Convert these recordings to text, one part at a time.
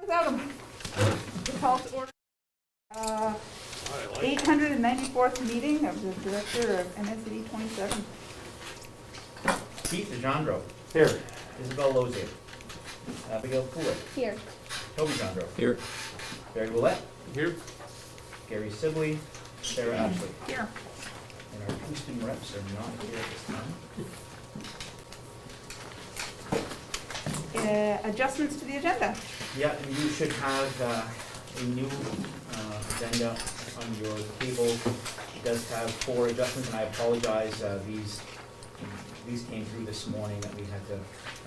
Without them. Call to order. 894th meeting of the Director of MSAD27. Keith DeJandro. Here. Isabel Laucier. Abigail Fuller. Here. Toby Jandro. Here. Barry Willett. Here. Gary Sibley. Sarah Ashley. Here. And our Houston reps are not here at this time. Adjustments to the agenda. Yeah, and you should have a new agenda on your table. It does have 4 adjustments, and I apologize. These came through this morning that we had to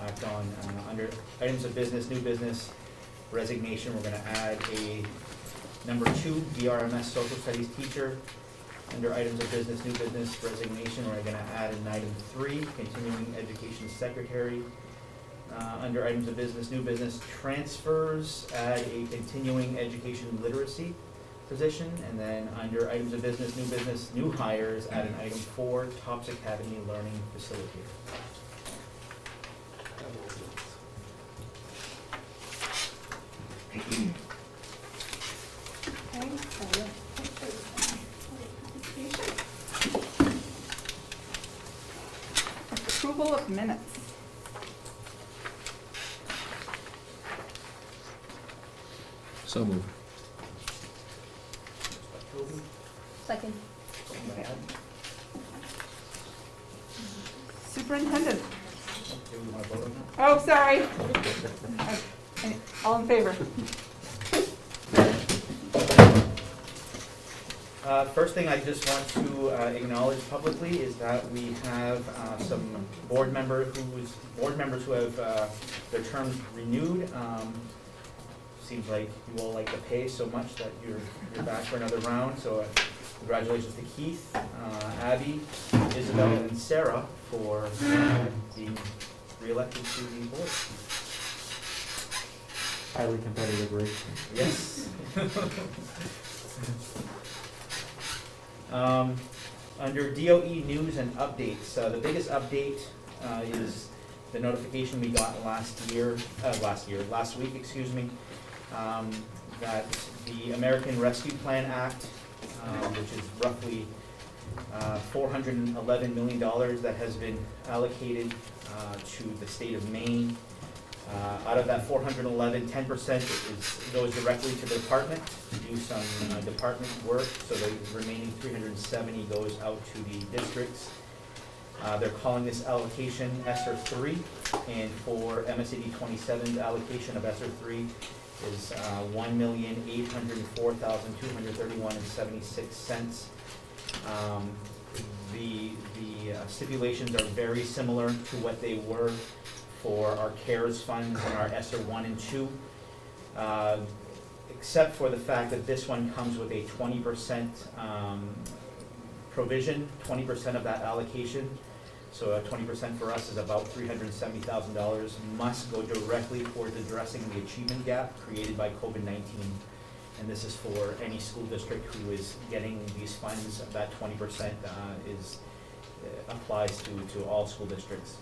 act on. Under items of business, new business, resignation, we're going to add a number 2 VRMS social studies teacher. Under items of business, new business, resignation, we're going to add an item 3, continuing education secretary. Under items of business, new business, transfers, add a continuing education literacy position. And then under items of business, new hires, add an item 4, Tops Academy learning facilitator. Approval of minutes. So moved. Second. Superintendent. Do we want to vote on that? Oh, sorry. All in favor? First thing I just want to acknowledge publicly is that we have some board members who have their terms renewed. Seems like you all like the pay so much that you're back for another round. So congratulations to Keith, Abby, Isabel, and Sarah for being re-elected to the board. Highly competitive race. Yes. Under DOE News and Updates, the biggest update is the notification we got last week, excuse me, that the American Rescue Plan Act, which is roughly $411 million that has been allocated to the state of Maine. Out of that 411, 10% goes directly to the department to do some department work, so the remaining 370 goes out to the districts. They're calling this allocation ESSER 3, and for MSAD27, the allocation of ESSER 3 is $1,804,231.76. The stipulations are very similar to what they were for our CARES funds and our ESSER 1 and 2, except for the fact that this one comes with a 20% provision, 20% of that allocation. So 20% for us is about $370,000, must go directly towards addressing the achievement gap created by COVID-19. And this is for any school district who is getting these funds. That 20% applies to all school districts.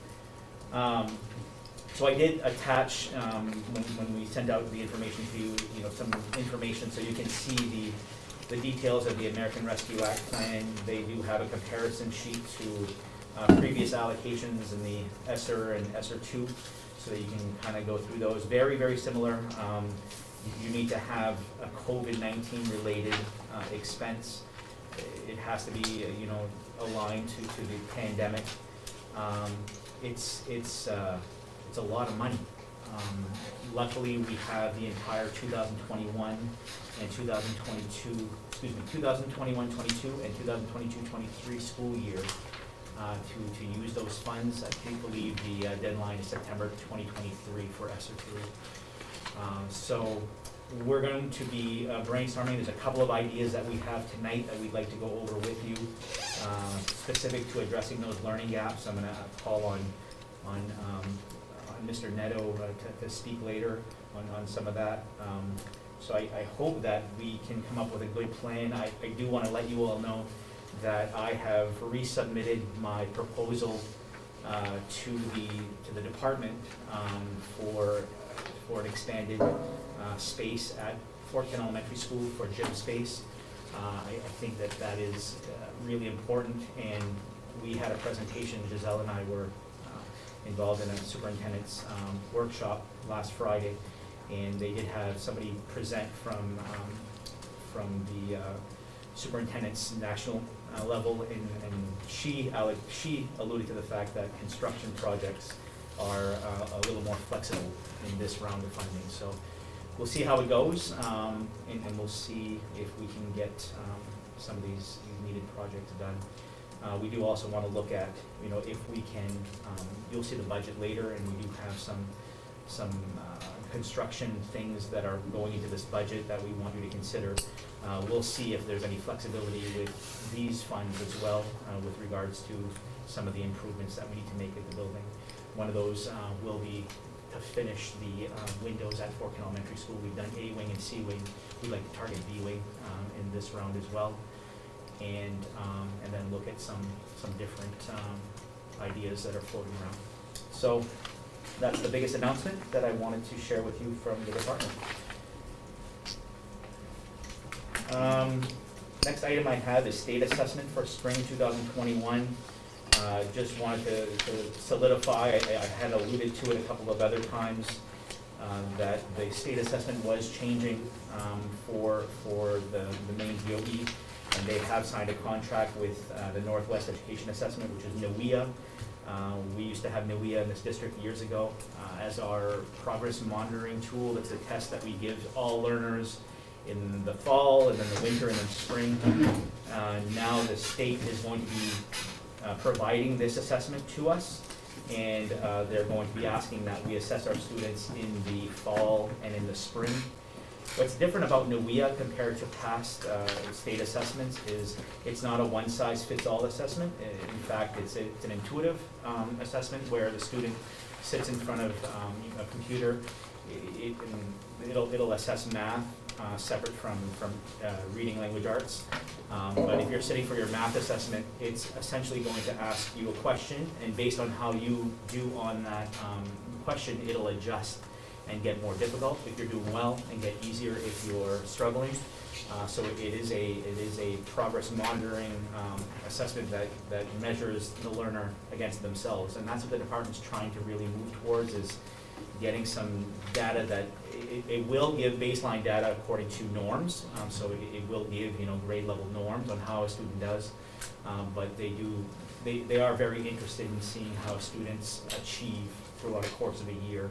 So I did attach, when we sent out the information to you, some information so you can see the details of the American Rescue Act plan. They do have a comparison sheet to previous allocations in the ESSER and ESSER 2, so that you can kind of go through those. Very, very similar. You need to have a COVID-19 related expense. It has to be, aligned to the pandemic. It's a lot of money. Luckily, we have the entire 2021 and 2022, 2021-22 and 2022-23 school year to use those funds. I do believe the deadline is September 2023 for ESSER 3. So we're going to be brainstorming. There's a couple of ideas that we have tonight that we'd like to go over with you, specific to addressing those learning gaps. I'm going to call on Mr. Nadeau to speak later on some of that. So I hope that we can come up with a good plan. I do want to let you all know that I have resubmitted my proposal to the department for for an expanded space at Fort Kent Elementary School for gym space. I think that that is really important, and we had a presentation, Giselle and I were involved in a superintendent's workshop last Friday, and they did have somebody present from the superintendent's national level, and she alluded to the fact that construction projects are a little more flexible in this round of funding. So we'll see how it goes, and we'll see if we can get some of these needed projects done. We do also want to look at, if we can, you'll see the budget later, and we do have some construction things that are going into this budget that we want you to consider. We'll see if there's any flexibility with these funds as well, with regards to some of the improvements that we need to make at the building. One of those will be to finish the windows at Fort Kent Elementary School. We've done A wing and C wing. We'd like to target B wing in this round as well, and then look at some different ideas that are floating around. So that's the biggest announcement that I wanted to share with you from the department. Next item I have is state assessment for spring 2021. Just wanted to solidify, I had alluded to it a couple of other times, that the state assessment was changing for the main DOE, and they have signed a contract with the Northwest Education Assessment, which is NOEA. We used to have NOEA in this district years ago as our progress monitoring tool. It's a test that we give all learners in the fall, and then the winter, and then spring. Now the state is going to be providing this assessment to us, and they're going to be asking that we assess our students in the fall and in the spring. What's different about NOEA compared to past state assessments is it's not a one-size-fits-all assessment. In fact, it's an intuitive assessment where the student sits in front of a computer. It'll assess math separate from reading language arts. But if you're sitting for your math assessment, it's essentially going to ask you a question, and based on how you do on that question, it'll adjust and get more difficult if you're doing well, and get easier if you're struggling. So it is a progress monitoring assessment that measures the learner against themselves, and that's what the department's trying to really move towards, is getting some data that it will give baseline data according to norms. So it will give grade level norms on how a student does, but they are very interested in seeing how students achieve throughout a course of a year,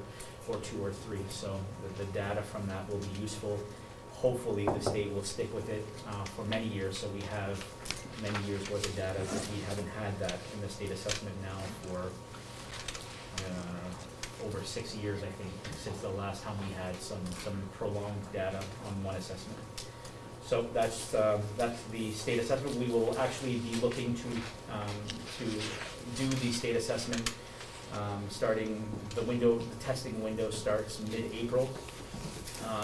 or 2 or 3. So the data from that will be useful. Hopefully the state will stick with it for many years, so we have many years worth of data. We haven't had that in the state assessment now for over 6 years, I think, since the last time we had some prolonged data on one assessment. So that's the state assessment. We will actually be looking to do the state assessment starting the testing window starts mid-April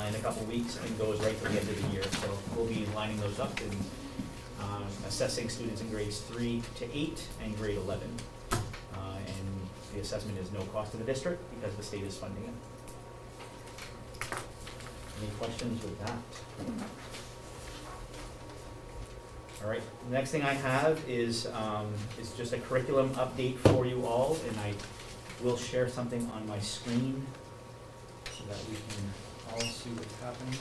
in a couple weeks and goes right to the end of the year. So we'll be lining those up and assessing students in grades 3 to 8 and grade 11. And the assessment is no cost to the district because the state is funding it. Any questions with that? All right, the next thing I have is just a curriculum update for you all, and I will share something on my screen so that we can all see what's happening.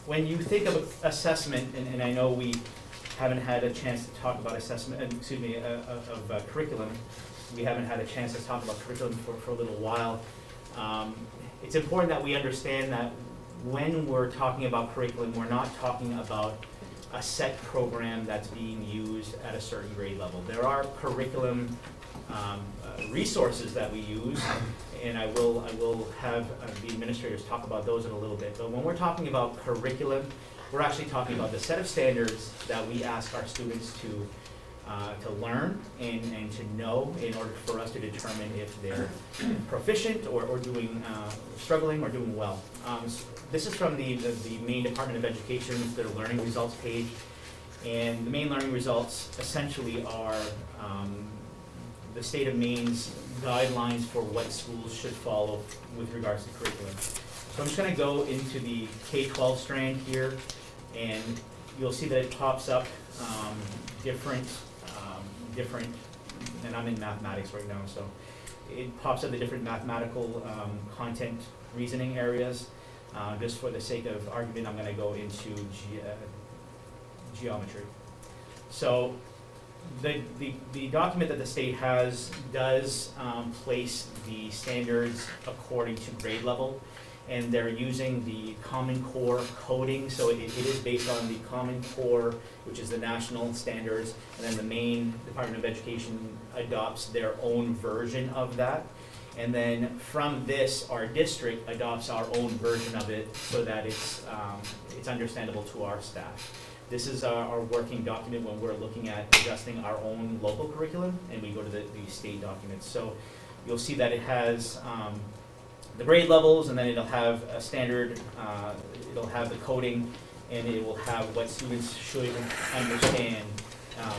When you think of assessment, and I know we haven't had a chance to talk about assessment, of curriculum, we haven't had a chance to talk about curriculum for a little while. It's important that we understand that when we're talking about curriculum, we're not talking about a set program that's being used at a certain grade level. There are curriculum resources that we use, and I will have the administrators talk about those in a little bit. But when we're talking about curriculum, we're actually talking about the set of standards that we ask our students to learn and to know in order for us to determine if they're proficient or doing struggling or doing well. This is from the Maine Department of Education, their learning results page, and the main learning results essentially are the state of Maine's guidelines for what schools should follow with regards to curriculum. So I'm just going to go into the K-12 strand here, and you'll see that it pops up different, and I'm in mathematics right now, so it pops up the different mathematical content reasoning areas. Just for the sake of argument, I'm going to go into geometry. So the document that the state has does place the standards according to grade level, and they're using the Common Core coding, so it is based on the Common Core, which is the national standards, and then the Maine Department of Education adopts their own version of that. And then from this, our district adopts our own version of it so that it's understandable to our staff. This is our working document when we're looking at adjusting our own local curriculum, and we go to the state documents. So you'll see that it has the grade levels, and then it'll have a standard, it'll have the coding, and it will have what students should understand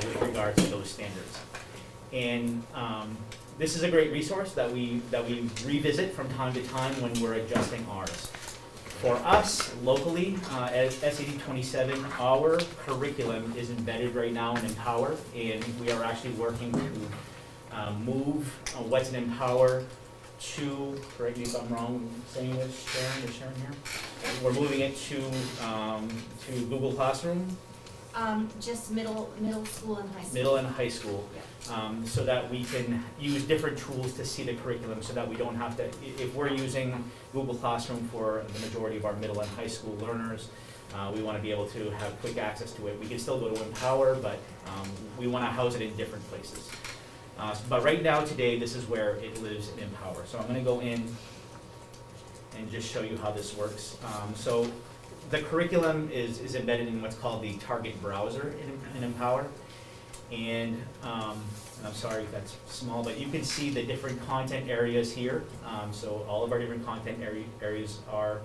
with regards to those standards. And this is a great resource that we revisit from time to time when we're adjusting ours. For us, locally, as MSAD27, our curriculum is embedded right now in Empower, and we are actually working to move what's in Empower to, correct me if I'm wrong saying this, Sharon, is Sharon here? We're moving it to Google Classroom. Just middle school and high school. Middle and high school. Yeah. So that we can use different tools to see the curriculum, so that we don't have to, if we're using Google Classroom for the majority of our middle and high school learners, we want to be able to have quick access to it. We can still go to Empower, but we want to house it in different places. But right now, today, this is where it lives in Empower. So I'm going to go in and just show you how this works. So the curriculum is embedded in what's called the target browser in Empower. And I'm sorry if that's small, but you can see the different content areas here. So all of our different content areas are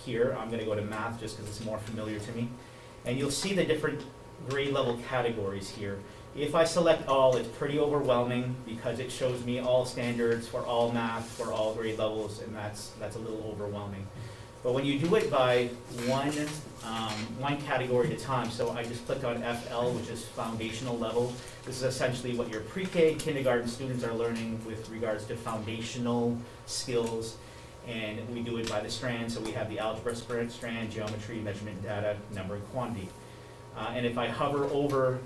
here. I'm going to go to math just because it's more familiar to me. And you'll see the different grade level categories here. If I select all, it's pretty overwhelming because it shows me all standards for all math, for all grade levels, and that's a little overwhelming. But when you do it by one category at a time, so I just clicked on FL, which is foundational level. This is essentially what your pre-K, kindergarten students are learning with regards to foundational skills. And we do it by the strand, so we have the algebra strand, geometry, measurement, data, number, and quantity. And if I hover over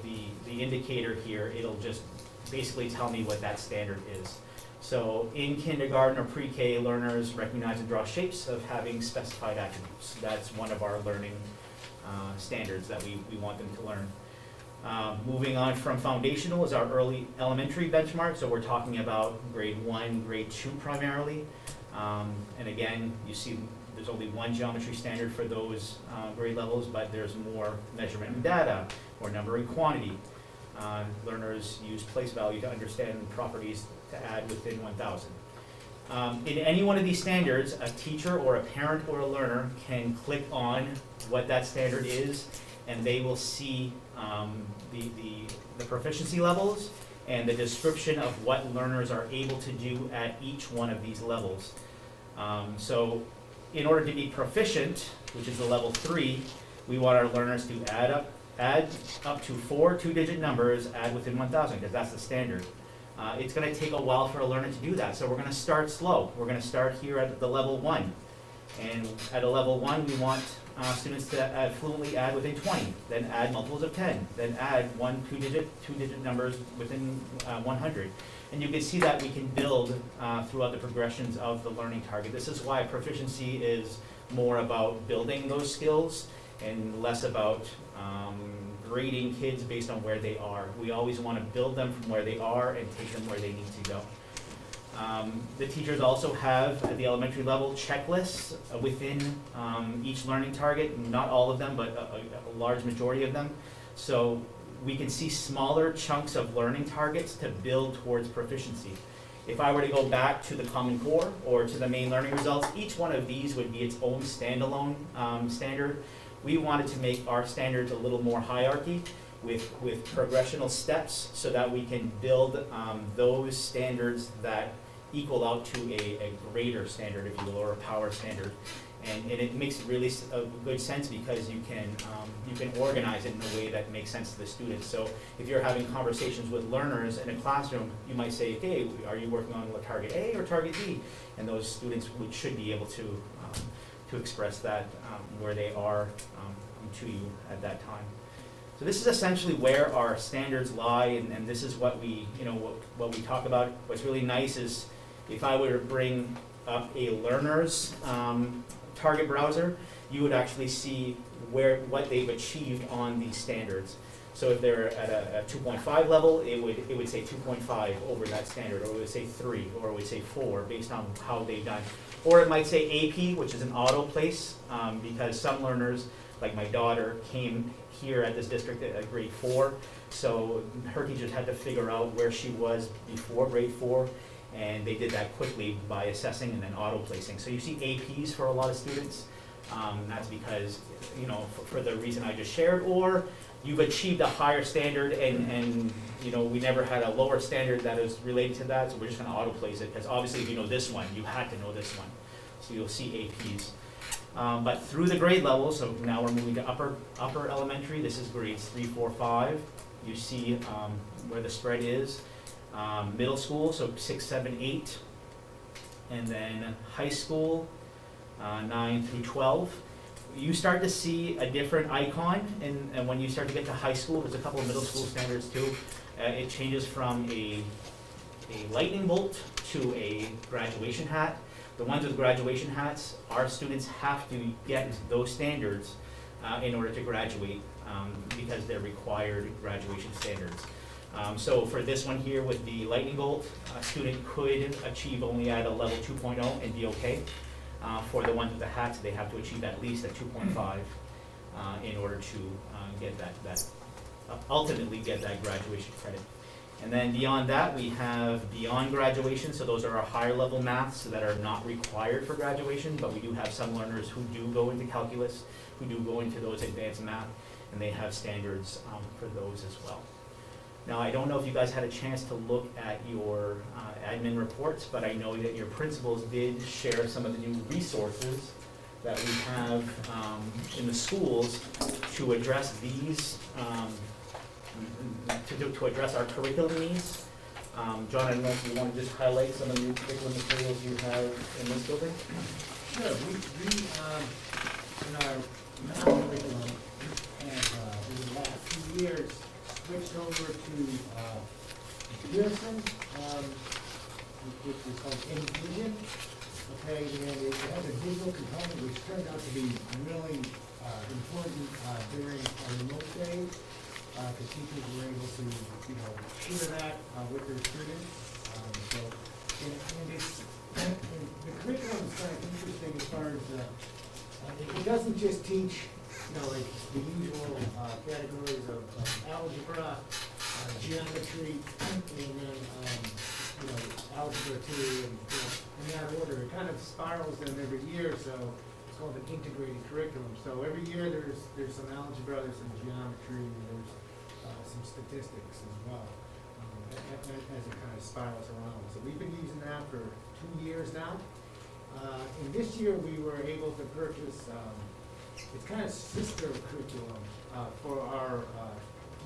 the indicator here, it'll just basically tell me what that standard is. So in kindergarten or pre-K, learners recognize and draw shapes of having specified attributes. That's one of our learning standards that we want them to learn. Moving on from foundational is our early elementary benchmark. So we're talking about grade 1, grade 2 primarily. And again, you see there's only one geometry standard for those grade levels, but there's more measurement and data, or number and quantity. Learners use place value to understand properties to add within 1,000. In any one of these standards, a teacher or a parent or a learner can click on what that standard is, and they will see the proficiency levels and the description of what learners are able to do at each one of these levels. So in order to be proficient, which is the level 3, we want our learners to add up to 4 two-digit numbers, add within 1,000, because that's the standard. It's going to take a while for a learner to do that, so we're going to start slow. We're going to start here at the level 1. And at a level 1, we want students to fluently add within 20, then add multiples of 10, then add two-digit numbers within 100. And you can see that we can build throughout the progressions of the learning target. This is why proficiency is more about building those skills and less about grading kids based on where they are. We always want to build them from where they are and take them where they need to go. The teachers also have, at the elementary level, checklists within each learning target. Not all of them, but a large majority of them. So we can see smaller chunks of learning targets to build towards proficiency. If I were to go back to the Common Core or to the main learning results, each one of these would be its own standalone standard. We wanted to make our standards a little more hierarchy, with progressional steps so that we can build those standards that equal out to a greater standard, if you will, or a power standard. And it makes really a good sense because you can organize it in a way that makes sense to the students. So if you're having conversations with learners in a classroom, you might say, okay, are you working on target A or target B? And those students should be able to express that where they are to you at that time. So this is essentially where our standards lie, and this is what we, what we talk about. What's really nice is if I were to bring up a learner's target browser, you would actually see what they've achieved on these standards. So if they're at a 2.5 level, it would say 2.5 over that standard, or it would say 3, or it would say 4 based on how they've done. Or it might say AP, which is an auto place, because some learners, like my daughter, came here at this district at grade 4, so her teachers had to figure out where she was before grade 4, and they did that quickly by assessing and then auto placing. So you see APs for a lot of students. That's because, for the reason I just shared, or you've achieved a higher standard and we never had a lower standard that is related to that, so we're just going to auto place it, because obviously if you know this one, you had to know this one. So you'll see APs. But through the grade level, so now we're moving to upper elementary, this is grades 3, 4, 5. You see where the spread is. Middle school, so 6, 7, 8. And then high school, 9 through 12. You start to see a different icon, and when you start to get to high school, there's a couple of middle school standards too. It changes from a lightning bolt to a graduation hat. The ones with graduation hats, our students have to get those standards in order to graduate because they're required graduation standards. So for this one here with the lightning bolt, a student could achieve only at a level 2.0 and be okay. For the ones with the hats, they have to achieve at least a 2.5 in order to ultimately get that graduation credit. And then beyond that, we have beyond graduation, so those are our higher level maths that are not required for graduation, but we do have some learners who do go into calculus, who do go into those advanced math, and they have standards for those as well. Now, I don't know if you guys had a chance to look at your admin reports, but I know that your principals did share some of the new resources that we have in the schools to address these, to address our curriculum needs. John, I don't know if you want to just highlight some of the new curriculum materials you have in this building? Sure. We in our math curriculum have, over the last few years, switched over to Pearson, which is called Vision. Okay, and it has a digital component which turned out to be really important during our remote days, because teachers were able to, share that with their students. And the curriculum is kind of interesting as far as it doesn't just teach, like the usual categories of algebra, geometry, and then algebra 2, and in that order. It kind of spirals them every year, so it's called an integrated curriculum. So every year there's some algebra, there's some geometry, there's some statistics as well, as it kind of spirals around. So we've been using that for 2 years now. And this year we were able to purchase, it's kind of sister curriculum for our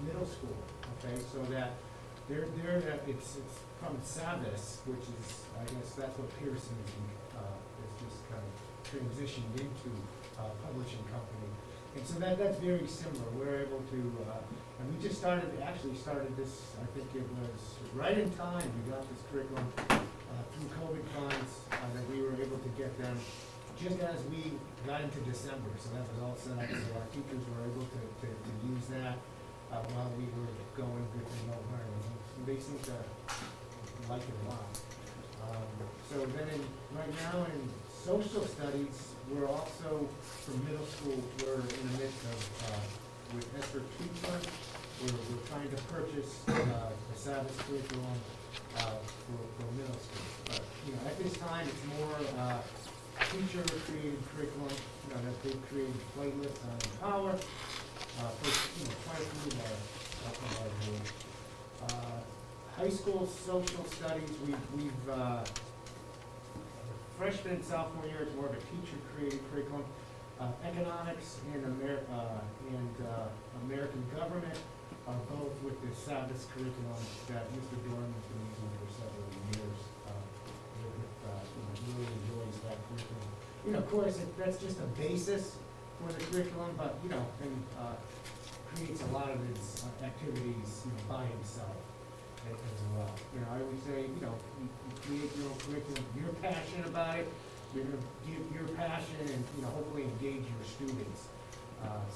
middle school, okay? So that it's from Savvis, which is, I guess that's what Pearson is just kind of transitioned into a publishing company. And so that's very similar. We're able to, and we just actually started this, I think it was right in time. We got this curriculum through COVID funds that we were able to get them just as we got into December. So that was all set up, so our teachers were able to use that while we were going with remote learning. So they seem to like it a lot. So then right now in social studies, we're also, for middle school, we're in the midst of, with ESSER 2 funds, we're trying to purchase the Savvis curriculum for middle school. But, at this time, it's more teacher-created curriculum, that they've created playlists on Power, for, trying to High school social studies, we've freshman and sophomore year is more of a teacher-created curriculum. Economics and American government are both with the SABIS curriculum that Mr. Dorn has been using for several years. Really enjoys that curriculum. Of course, that's just a basis for the curriculum, but, and creates a lot of its activities, by himself as well. I would say, you create your own curriculum. You're passionate about it. You're going to give your passion and, hopefully engage your students.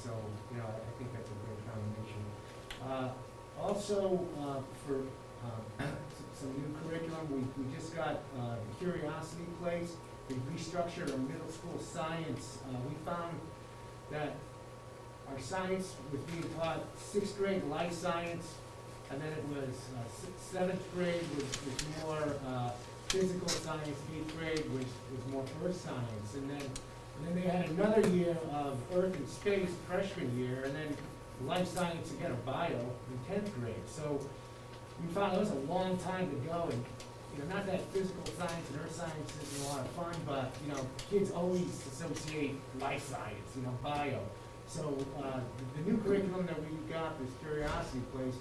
So, I think that's a great combination. Also, for some new curriculum, we just got the Curiosity Place. We restructured our middle school science. We found that our science was being taught 6th grade life science, and then it was 7th grade was more physical science, 8th grade was more earth science, and then they had another year of earth and space freshman year, and then life science again, or bio in 10th grade. So we found it was a long time to go, and not that physical science and earth science isn't a lot of fun, but kids always associate life science, bio. So the new curriculum that we got, this Curiosity Place,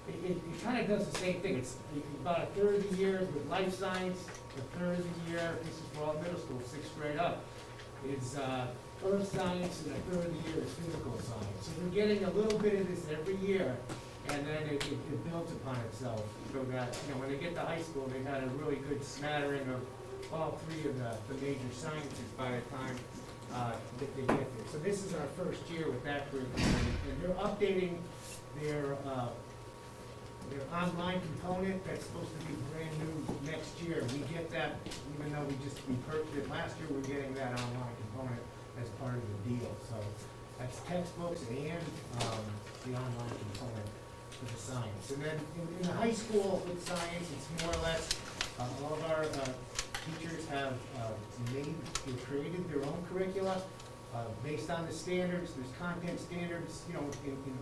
it kind of does the same thing. It's about a third of the year with life science, a third of the year, this is for all middle school, 6th grade up, is earth science, and a third of the year is physical science. So we're getting a little bit of this every year, and then it builds upon itself. So that, when they get to high school, they've had a really good smattering of all three of the major sciences by the time that they get there. So this is our first year with that curriculum, and they're updating their online component that's supposed to be brand new next year. We get that, even though we purchased it last year, we're getting that online component as part of the deal. So that's textbooks and the online component for the science. And then in the high school with science, it's more or less all of our teachers have created their own curricula based on the standards. There's content standards, in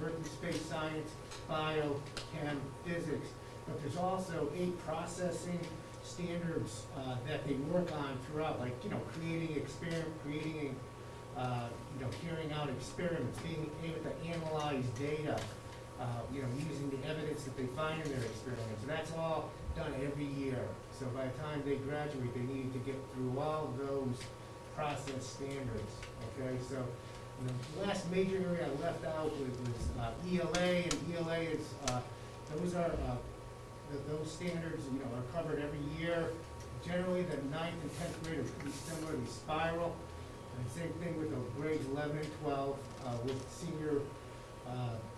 earth and space science, bio, chem, physics, but there's also 8 processing standards that they work on throughout, like, creating carrying out experiments, being able to analyze data, using the evidence that they find in their experiments. And that's all done every year. So by the time they graduate, they need to get through all those process standards. Okay, so the last major area I left out was ELA, and ELA is those are those standards are covered every year. Generally, the 9th and 10th grade are pretty similar. They spiral. And same thing with the grades 11 and 12 with senior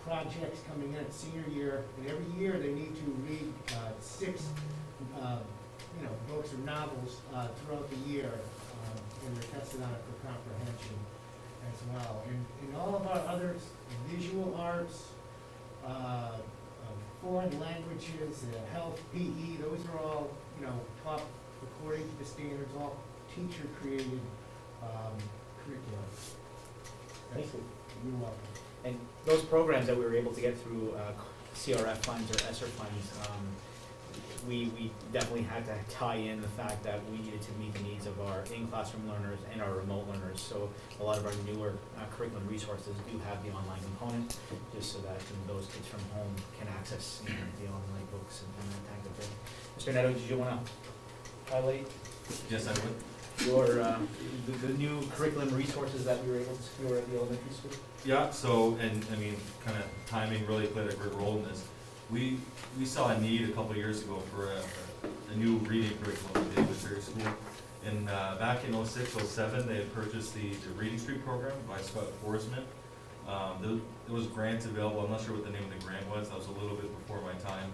projects coming in at senior year. And every year they need to read 6 books or novels throughout the year, and they're tested on it for comprehension as well. And in all of our other visual arts, foreign languages, health, PE, those are all, taught according to the standards, all teacher-created curriculum. Thank you. You're welcome. And those programs that we were able to get through CRF funds or ESSER funds, we definitely had to tie in the fact that we needed to meet the needs of our in-classroom learners and our remote learners. So a lot of our newer curriculum resources do have the online component, just so that those kids from home can access the online books and that type of thing. Mr. Nadeau, did you want to highlight? Yes, I would. Your the new curriculum resources that we were able to secure at the elementary school? Yeah, so, and I mean, kind of timing really played a great role in this. We saw a need a couple of years ago for a new reading curriculum at the elementary school. And back in 06, 07, they had purchased the Reading Street program by Scott Forsman. There was grants available. I'm not sure what the name of the grant was. That was a little bit before my time,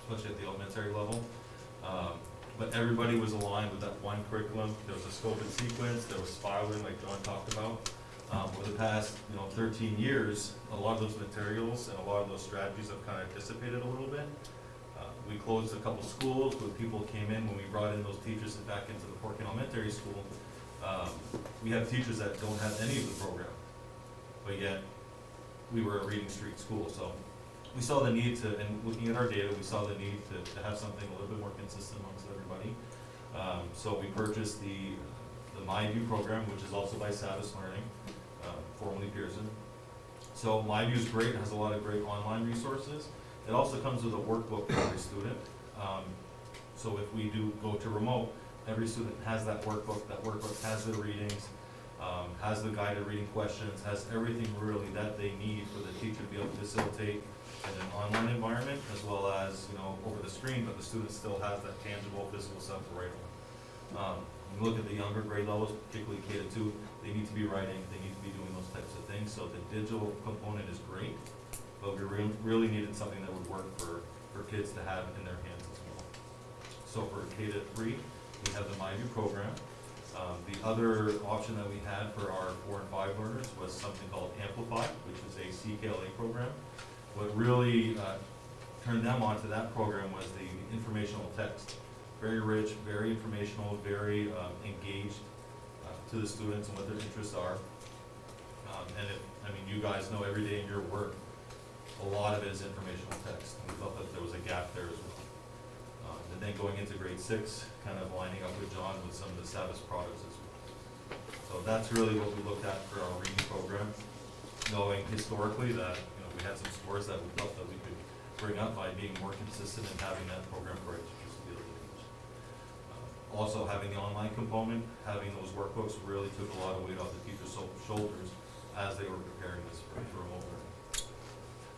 especially at the elementary level. But everybody was aligned with that one curriculum. There was a scope and sequence. There was spiraling, like John talked about. Over the past, 13 years, a lot of those materials and a lot of those strategies have kind of dissipated a little bit. We closed a couple schools, but people came in when we brought in those teachers back into the Portland Elementary School. We have teachers that don't have any of the program, but yet we were a Reading Street school. So we saw the need to, and looking at our data, we saw the need to have something a little bit more consistent amongst everybody. So we purchased the MyView program, which is also by Savvis Learning, formerly Pearson. So MyView is great, it has a lot of great online resources. It also comes with a workbook for every student. So if we do go to remote, every student has that workbook has the readings, has the guided reading questions, has everything really that they need for the teacher to be able to facilitate in an online environment, as well as, you know, over the screen, but the student still has that tangible physical stuff to write on. When you look at the younger grade levels, particularly K-2, they need to be writing, they need to be doing those types of things, so the digital component is great, but we really needed something that would work for kids to have in their hands as well. So for K-3, we have the MyView program. The other option that we had for our 4 and 5 learners was something called Amplify, which is a CKLA program. What really turned them onto that program was the informational text. Very rich, very informational, very engaged to the students and what their interests are. I mean, you guys know every day in your work, a lot of it is informational text. We felt that there was a gap there as well. And then going into grade 6, kind of lining up with John with some of the Savvis products as well. So that's really what we looked at for our reading program, knowing historically that, you know, we had some scores that we felt that we could bring up by being more consistent and having that program for our teachers to be able to teach. Also having the online component, having those workbooks really took a lot of weight off the teachers' shoulders as they were preparing this for remote learning.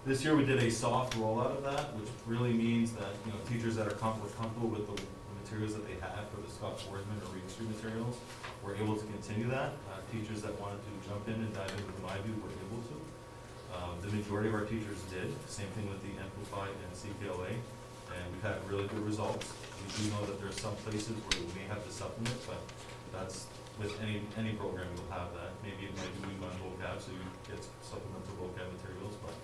This year we did a soft rollout of that, which really means that, you know, teachers that are comfortable with the materials that they had for the Scott Boardman or Reed Street materials were able to continue that. Teachers that wanted to jump in and dive into the MyView were able to. The majority of our teachers did. Same thing with the Amplified and CKLA, and we've had really good results. We do know that there's some places where we may have to supplement, but that's with any program you'll have that. Maybe it might be on vocab, so you get supplemental vocab materials, but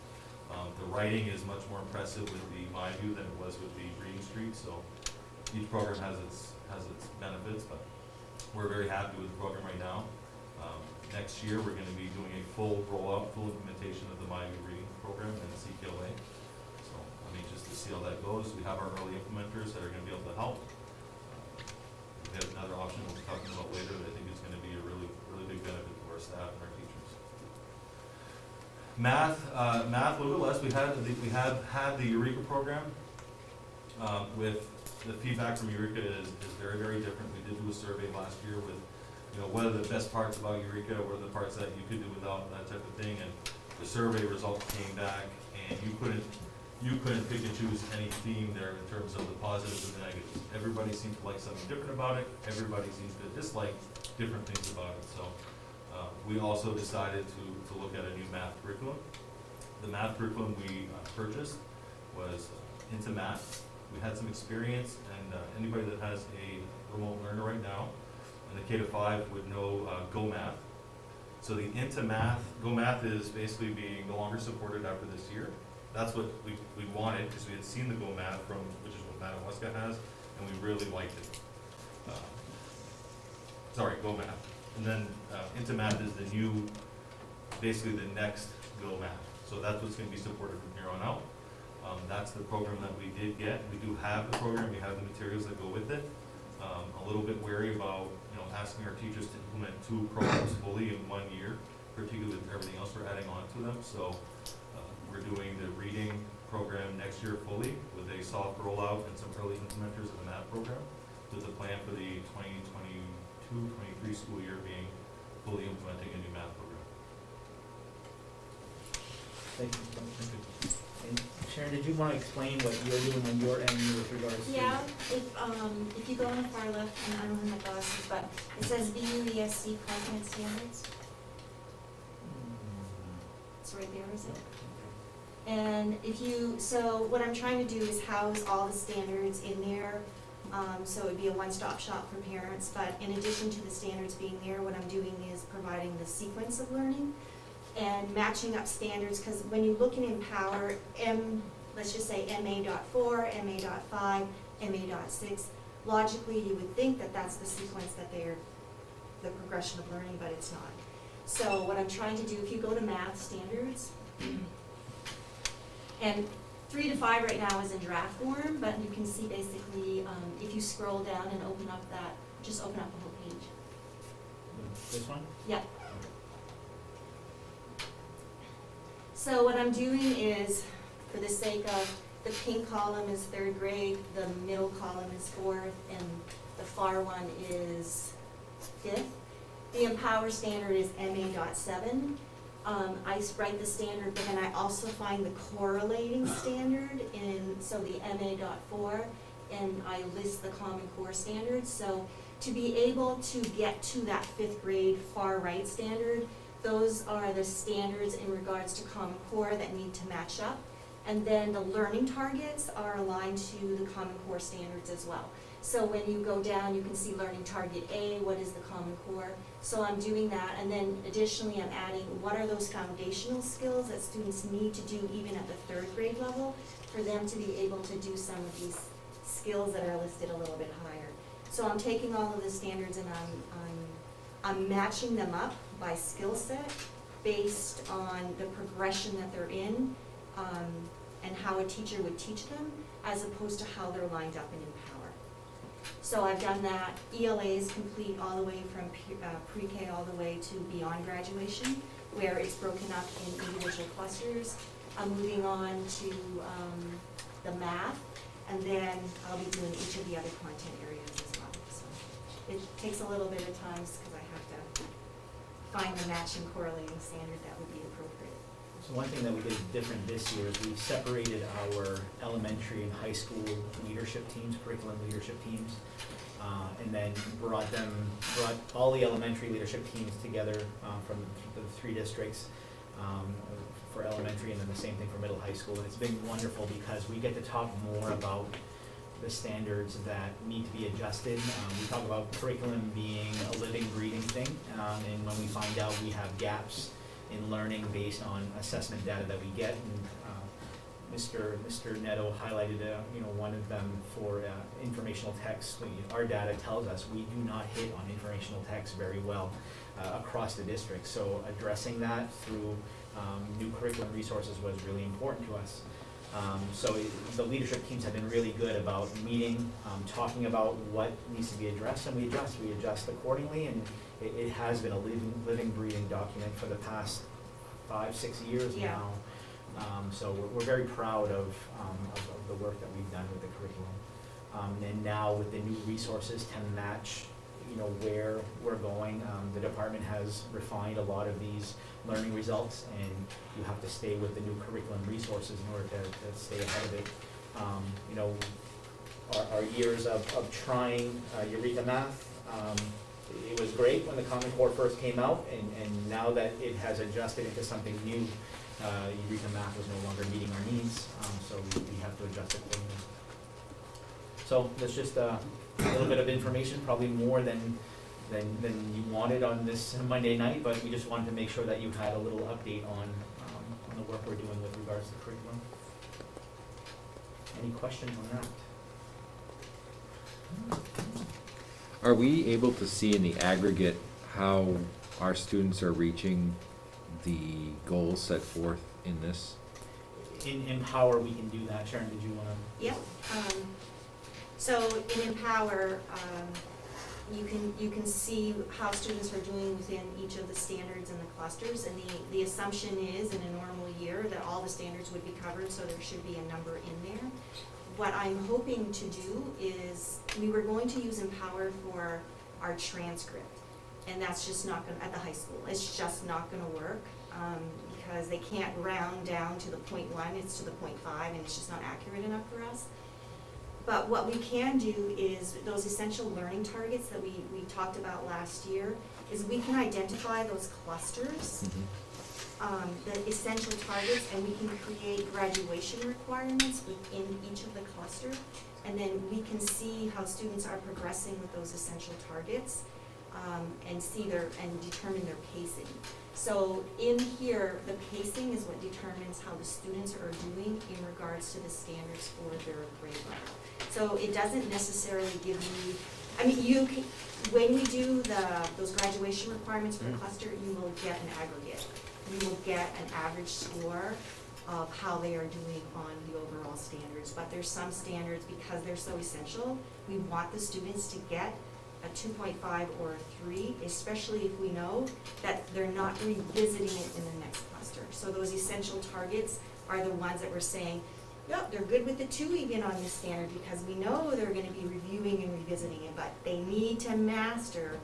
the writing is much more impressive with the MyView than it was with the Reading Street, so each program has its benefits, but we're very happy with the program right now. Next year, we're going to be doing a full rollout, full implementation of the MyView reading program and the CKLA. So I'm anxious to see how that goes. We have our early implementers that are going to be able to help. We have another option we'll be talking about later that I think is going to be a really big benefit to our staff and our teachers. Math, a little bit less. We have had the Eureka program. With the feedback from Eureka is very, very different. We did do a survey last year with, you know, what are the best parts about Eureka, what are the parts that you could do without, that type of thing, and the survey results came back, and you couldn't pick and choose any theme there in terms of the positives and the negatives. Everybody seemed to like something different about it. Everybody seems to dislike different things about it. So we also decided to look at a new math curriculum. The math curriculum we purchased was into math. We had some experience, and anybody that has a remote learner right now in the K-5 would know Go Math. So the into math, Go Math is basically being no longer supported after this year. That's what we wanted, because we had seen the Go Math from, which is what Madawaska has, and we really liked it. Go Math. And then into math is the new, basically the next Go Math. So that's what's going to be supported from here on out. That's the program that we did get. We do have the program. We have the materials that go with it. A little bit wary about, you know, asking our teachers to implement 2 programs fully in 1 year, particularly with everything else we're adding on to them. So we're doing the reading program next year fully with a soft rollout and some early implementers of the math program, with the plan for the 2022-23 school year being fully implementing a new math program. Thank you. And Sharon, did you want to explain what you're doing on your end with regards to? Yeah, if you go on the far left, and I don't have my glasses, but it says VUESC content standards. It's right there, is it? And so what I'm trying to do is house all the standards in there, so it'd be a one-stop shop for parents, but in addition to the standards being there, what I'm doing is providing the sequence of learning and matching up standards, because when you look in Empower, let's just say MA.4, MA.5, MA.6, logically you would think that that's the sequence that they're, the progression of learning, but it's not. So what I'm trying to do, if you go to math standards, And 3 to 5 right now is in draft form, but you can see basically, if you scroll down and open up that, just open up the whole page. This one? Yeah. So what I'm doing is, for the sake of, the pink column is 3rd grade, the middle column is 4th, and the far one is 5th. The Empower standard is MA.7. I write the standard, but then I also find the correlating standard in, so the MA.4, and I list the Common Core standards. So to be able to get to that 5th grade far right standard, those are the standards in regards to Common Core that need to match up. And then the learning targets are aligned to the Common Core standards as well. So when you go down, you can see learning target A, what is the Common Core? So I'm doing that, and then additionally I'm adding what are those foundational skills that students need to do even at the 3rd grade level for them to be able to do some of these skills that are listed a little bit higher. So I'm taking all of the standards and I'm matching them up by skill set based on the progression that they're in, and how a teacher would teach them, as opposed to how they're lined up in Empower. So I've done that. ELA is complete all the way from pre-K all the way to beyond graduation, where it's broken up in individual clusters. I'm moving on to the math, and then I'll be doing each of the other content areas as well. So it takes a little bit of time because I have to find the matching correlating standard that would be appropriate. So one thing that we did different this year is we separated our elementary and high school leadership teams, curriculum leadership teams, and then brought all the elementary leadership teams together from the 3 districts for elementary, and then the same thing for middle high school. And it's been wonderful because we get to talk more about the standards that need to be adjusted. We talk about curriculum being a living, breathing thing, and when we find out we have gaps in learning based on assessment data that we get, and Mr. Nadeau highlighted one of them for informational text. Our data tells us we do not hit on informational text very well across the district, so addressing that through new curriculum resources was really important to us. So the leadership teams have been really good about meeting, talking about what needs to be addressed, and we adjust accordingly, and it has been a living, breathing document for the past 5-6 years now. So we're very proud of the work that we've done with the curriculum. And now with the new resources to match where we're going, the department has refined a lot of these learning results, and you have to stay with the new curriculum resources in order to stay ahead of it. Our years of trying Eureka Math, it was great when the Common Core first came out, and now that it has adjusted into something new, Eureka Math was no longer meeting our needs, so we have to adjust accordingly. So that's just a little bit of information, probably more than you wanted on this Monday night, but we just wanted to make sure that you had a little update on the work we're doing with regards to curriculum. Any questions on that? Are we able to see in the aggregate how our students are reaching the goals set forth in this? In Empower, we can do that. Sharon, did you want to? Yep. So in Empower, you can see how students are doing within each of the standards and the clusters, and the assumption is in a normal year that all the standards would be covered, so there should be a number in there. What I'm hoping to do is, we were going to use Empower for our transcript, and that's just not going to, at the high school, it's just not going to work, because they can't round down to the 0.1, it's to the 0.5, and it's just not accurate enough for us. But what we can do is those essential learning targets that we talked about last year, is we can identify those clusters, the essential targets, and we can create graduation requirements within each of the cluster, and then we can see how students are progressing with those essential targets, and determine their pacing. So in here, the pacing is what determines how the students are doing in regards to the standards for their grade level. So it doesn't necessarily give you, I mean, you can, when we do those graduation requirements for the cluster, you will get an aggregate. You will get an average score of how they are doing on the overall standards. But there's some standards, because they're so essential, we want the students to get a 2.5 or a 3, especially if we know that they're not revisiting it in the next cluster. So those essential targets are the ones that we're saying, yep, they're good with the 2 even on this standard, because we know they're going to be reviewing and revisiting it, but they need to master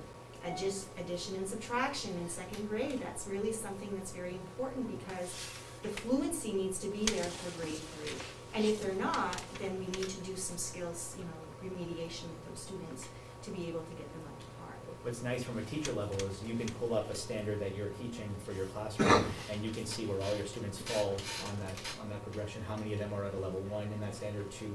addition and subtraction in 2nd grade. That's really something that's very important, because the fluency needs to be there for grade 3. And if they're not, then we need to do some skills, remediation with those students to be able to get them up to par. What's nice from a teacher level is you can pull up a standard that you're teaching for your classroom, and you can see where all your students fall on that progression, how many of them are at a level 1 in that standard, 2,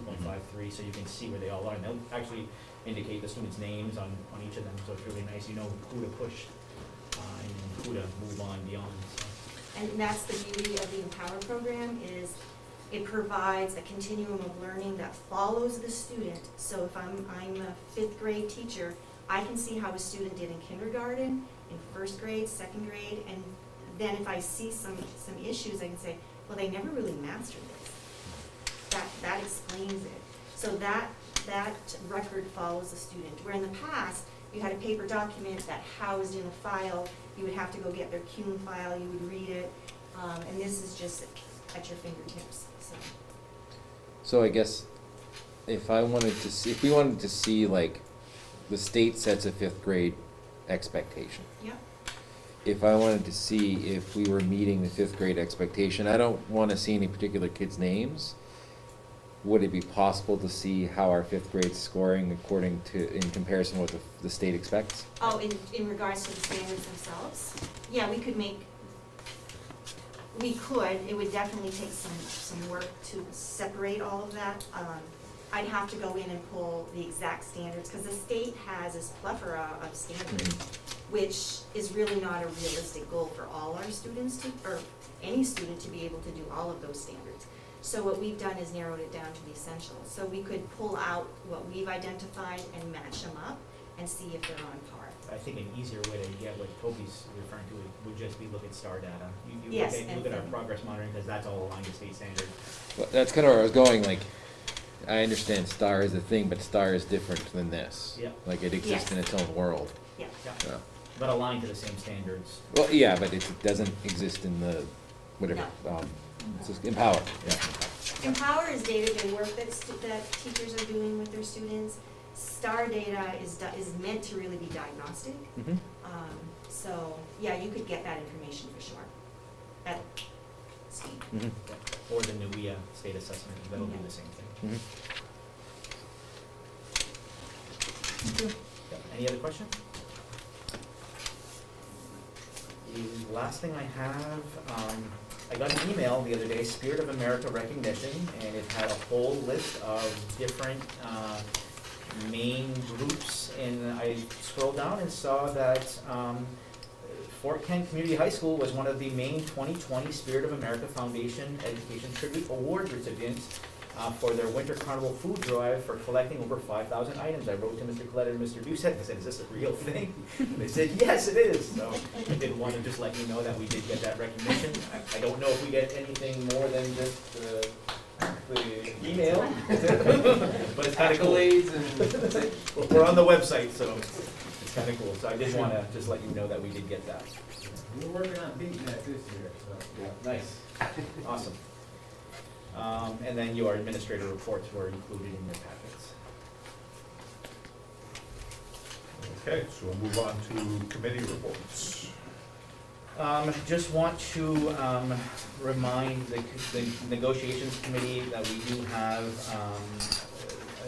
2.5, 3, so you can see where they all are, and they'll actually indicate the students' names on each of them, so it's really nice, you know who to push and who to move on beyond. So. And that's the beauty of the Empower program, is it provides a continuum of learning that follows the student. So if I'm a 5th grade teacher, I can see how a student did in kindergarten, in 1st grade, 2nd grade, and then if I see some issues, I can say, well, they never really mastered this. That explains it. So that record follows the student. Where in the past, you had a paper document that housed in a file, you would have to go get their CUNY file, you would read it, and this is just at your fingertips. So I guess if we wanted to see like the state sets a 5th grade expectation. Yeah. If I wanted to see if we were meeting the 5th grade expectation, I don't want to see any particular kids' names. Would it be possible to see how our 5th grade's scoring in comparison with what the state expects? Oh, in regards to the standards themselves? Yeah, we could. It would definitely take some work to separate all of that. I'd have to go in and pull the exact standards, because the state has this plethora of standards, which is really not a realistic goal for all our students or any student to be able to do all of those standards. So what we've done is narrowed it down to the essentials. So we could pull out what we've identified and match them up and see if they're on par. I think an easier way to get what Toby's referring to would just be look at STAR data. You Yes, look at our progress monitoring, because that's all aligned to state standard. Well, that's kind of where I was going. Like, I understand STAR is a thing, but STAR is different than this. Yeah. Like, it exists in its own world. Yeah. Yeah. But aligned to the same standards. Well, yeah, but it doesn't exist in the whatever. It's just Empower. Yeah. Empower is day-to-day work that teachers are doing with their students. STAR data is meant to really be diagnostic. Mm-hmm. So, yeah, you could get that information for sure at speed. Mm-hmm. Or the NUIA state assessment, that'll do the same thing. Mm-hmm. Any other questions? The last thing I have, I got an email the other day, Spirit of America recognition, and it had a whole list of different main groups, and I scrolled down and saw that Fort Kent Community High School was one of the main 2020 Spirit of America Foundation Education Tribute Award recipients for their Winter Carnival food drive for collecting over 5,000 items. I wrote to Mr. Kaleta and Mr. Doucette, I said, is this a real thing? And they said, yes, it is. So I did want to just let you know that we did get that recognition. I don't know if we get anything more than just the email, but it's kind of cool. Well, we're on the website, so it's kind of cool. So I did want to just let you know that we did get that. We're working on beating that this year, so. Yeah. Nice. Awesome. And then your administrator reports were included in your packets. Okay, so we'll move on to committee reports. Just want to remind the negotiations committee that we do have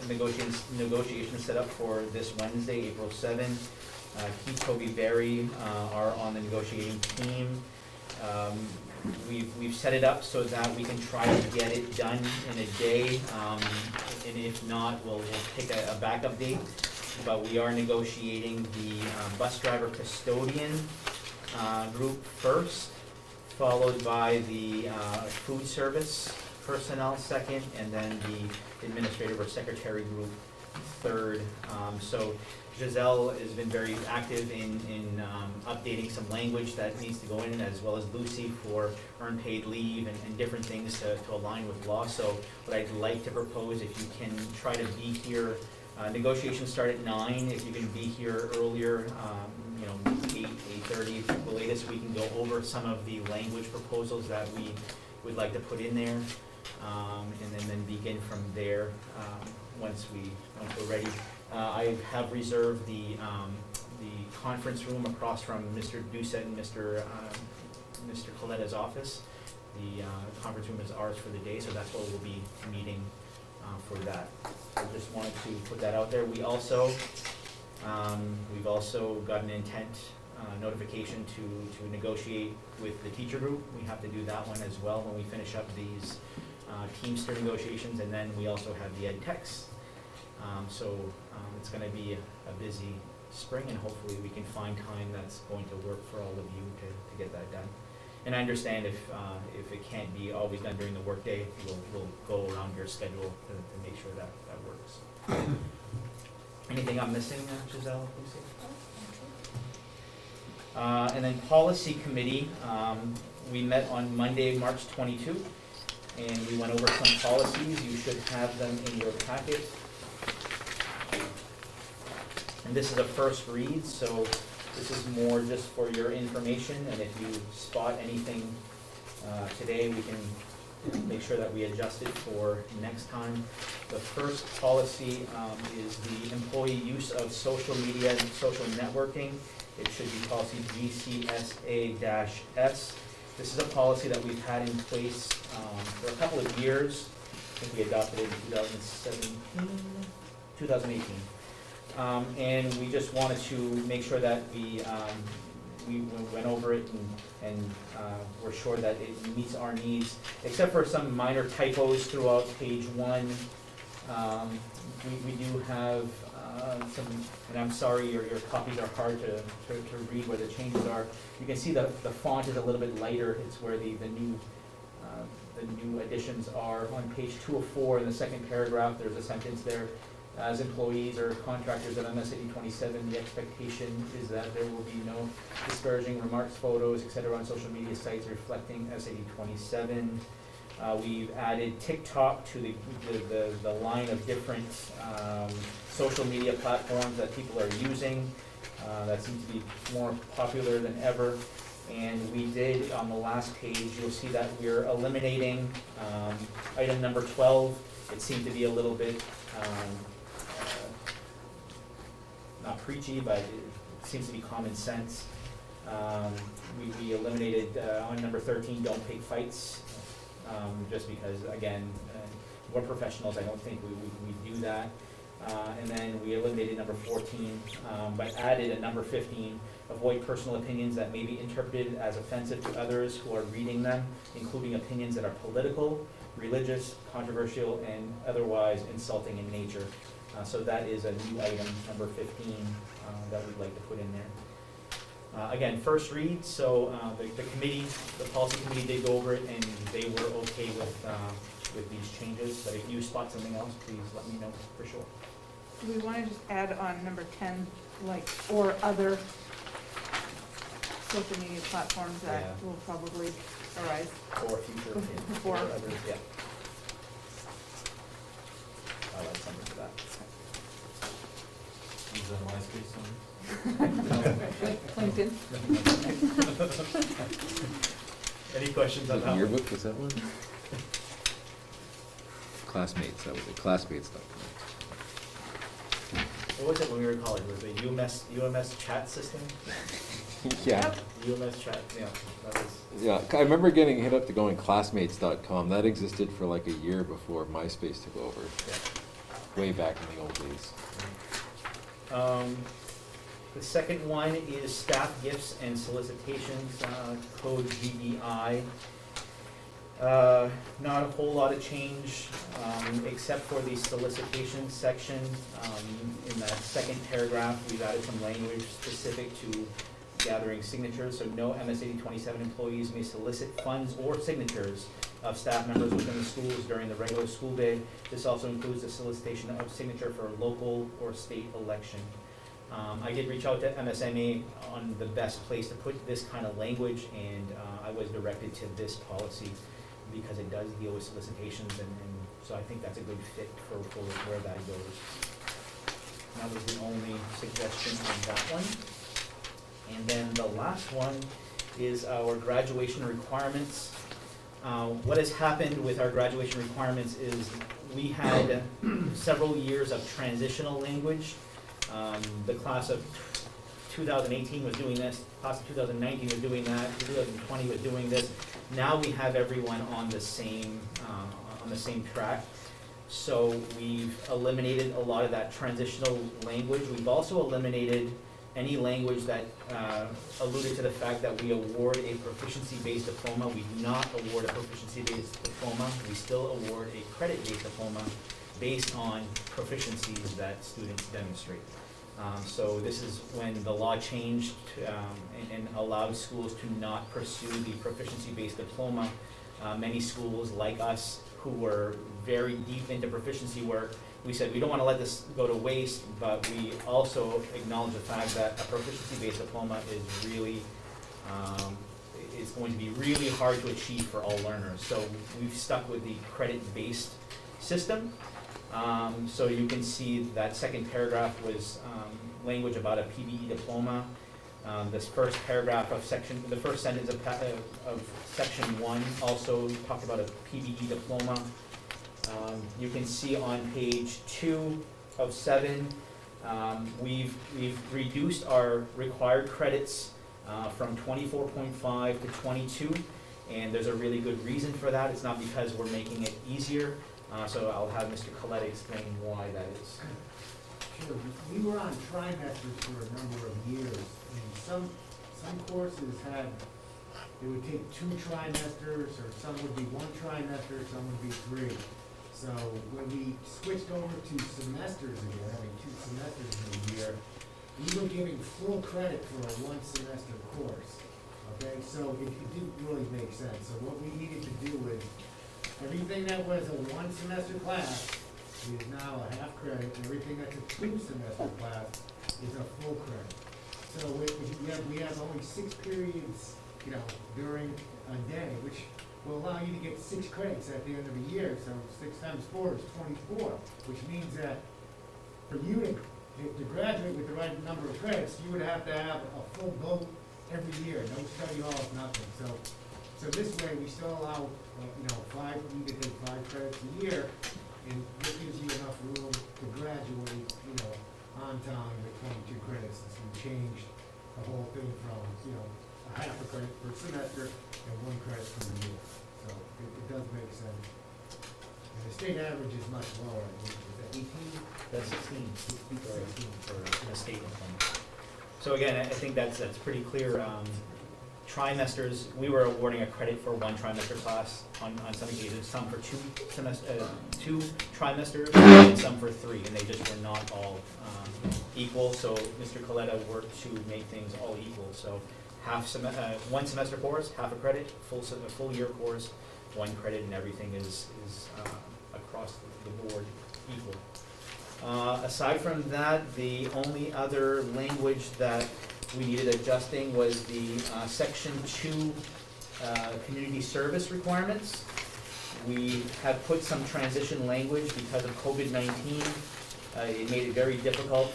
negotiations set up for this Wednesday, April 7th. Keith, Toby, Barry are on the negotiating team. We've set it up so that we can try to get it done in a day, and if not, we'll pick a backup date. But we are negotiating the bus driver custodian group first, followed by the food service personnel second, and then the administrative or secretary group 3rd. So Giselle has been very active in updating some language that needs to go in, as well as Lucy for earned paid leave and different things to align with law. So what I'd like to propose, if you can try to be here, negotiations start at 9. If you can be here earlier, 8:30, the latest, we can go over some of the language proposals that we would like to put in there, and then begin from there once we're ready. I have reserved the conference room across from Mr. Doucette and Mr. Kaleta's office. The conference room is ours for the day, so that's where we'll be meeting for that. I just wanted to put that out there. We've also got an intent notification to negotiate with the teacher group. We have to do that one as well when we finish up these Teamster negotiations, and then we also have the ed techs. So it's going to be a busy spring, and hopefully we can find time that's going to work for all of you to get that done. And I understand if it can't be always done during the workday, we'll go around your schedule to make sure that works. Anything I'm missing, Giselle, Lucy? And then policy committee, we met on Monday, March 22, and we went over some policies. You should have them in your packet. And this is a first read, so this is more just for your information, and if you spot anything today, we can make sure that we adjust it for next time. The first policy is the employee use of social media and social networking. It should be policy GCSA-S. This is a policy that we've had in place for a couple of years. I think we adopted it in 2018. And we just wanted to make sure that we went over it and we're sure that it meets our needs, except for some minor typos throughout page 1. We do have some, and I'm sorry, your copies are hard to read where the changes are. You can see the font is a little bit lighter. It's where the new additions are. On page 2 of 4, in the second paragraph, there's a sentence there. As employees or contractors at MSAD27, the expectation is that there will be no disparaging remarks, photos, etc. on social media sites reflecting SAD27. We've added TikTok to the line of different social media platforms that people are using. That seems to be more popular than ever. And we did, on the last page, you'll see that we're eliminating item number 12. It seemed to be a little bit not preachy, but it seems to be common sense. We eliminated on number 13, don't pick fights, just because, again, we're professionals. I don't think we do that. And then we eliminated number 14, but added at number 15, avoid personal opinions that may be interpreted as offensive to others who are reading them, including opinions that are political, religious, controversial, and otherwise insulting in nature. So that is a new item, number 15, that we'd like to put in there. Again, first read, so the committee, the policy committee did go over it, and they were okay with these changes. But if you spot something else, please let me know for sure. Do we want to just add on number 10, like, or other social media platforms that will probably arise? For future, Before. or others, yeah. I'll add something to that. Is that MySpace on? LinkedIn. Any questions on that one? Yearbook, was that one? Classmates, that was it, classmates.com. What was it when we were in college? Was it UMS chat system? Yeah. UMS chat, yeah, that was. Yeah, I remember getting hit up to going classmates.com. That existed for like a year before MySpace took over. Yeah. Way back in the old days. The second one is staff gifts and solicitations, code GDI. Not a whole lot of change, except for the solicitation section. In that second paragraph, we've added some language specific to gathering signatures, so no MSAD27 employees may solicit funds or signatures of staff members within the schools during the regular school day. This also includes the solicitation of signature for a local or state election. I did reach out to MSMA on the best place to put this kind of language, and I was directed to this policy because it does deal with solicitations, and so I think that's a good fit for where that goes. That was the only suggestion on that one. And then the last one is our graduation requirements. What has happened with our graduation requirements is we had several years of transitional language. The class of 2018 was doing this, class of 2019 was doing that, 2020 was doing this. Now we have everyone on the same track. So we've eliminated a lot of that transitional language. We've also eliminated any language that alluded to the fact that we award a proficiency-based diploma. We do not award a proficiency-based diploma. We still award a credit-based diploma based on proficiencies that students demonstrate. So this is when the law changed and allowed schools to not pursue the proficiency-based diploma. Many schools like us who were very deep into proficiency work, we said we don't want to let this go to waste, but we also acknowledge the fact that a proficiency-based diploma is really, is going to be really hard to achieve for all learners. So we've stuck with the credit-based system. So you can see that second paragraph was language about a PBE diploma. This first paragraph of the first sentence of section 1 also talked about a PBE diploma. You can see on page 2 of 7, we've reduced our required credits from 24.5 to 22, and there's a really good reason for that. It's not because we're making it easier. So I'll have Mr. Kaleta explain why that is. Sure, we were on trimesters for a number of years, and some courses they would take 2 trimesters, or some would be 1 trimester, some would be 3. So when we switched over to semesters again, having 2 semesters in a year, we were giving full credit for a 1-semester course. Okay, so it didn't really make sense. So what we needed to do was everything that was a 1-semester class is now a half credit, and everything that's a 2-semester class is a full credit. So we have only 6 periods, during a day, which will allow you to get 6 credits at the end of the year. So 6 times 4 is 24, which means that for you to graduate with the right number of credits, you would have to have a full boat every year, no study halls, nothing. So this way, we still allow, you can take 5 credits a year, and this gives you enough room to graduate, on time with 22 credits. So we changed the whole thing from, a half a credit per semester and 1 credit per year. So it does make sense. And the state average is much lower, I think. Is that 18? That's 16 for the state diploma. So again, I think that's pretty clear. Trimesters, we were awarding a credit for 1 trimester class on some occasions, some for 2 trimesters, and some for 3, and they just were not all equal. So Mr. Kaleta worked to make things all equal. So 1 semester course, half a credit, a full year course, 1 credit, and everything is across the board equal. Aside from that, the only other language that we needed adjusting was the section 2 community service requirements. We have put some transition language because of COVID-19. It made it very difficult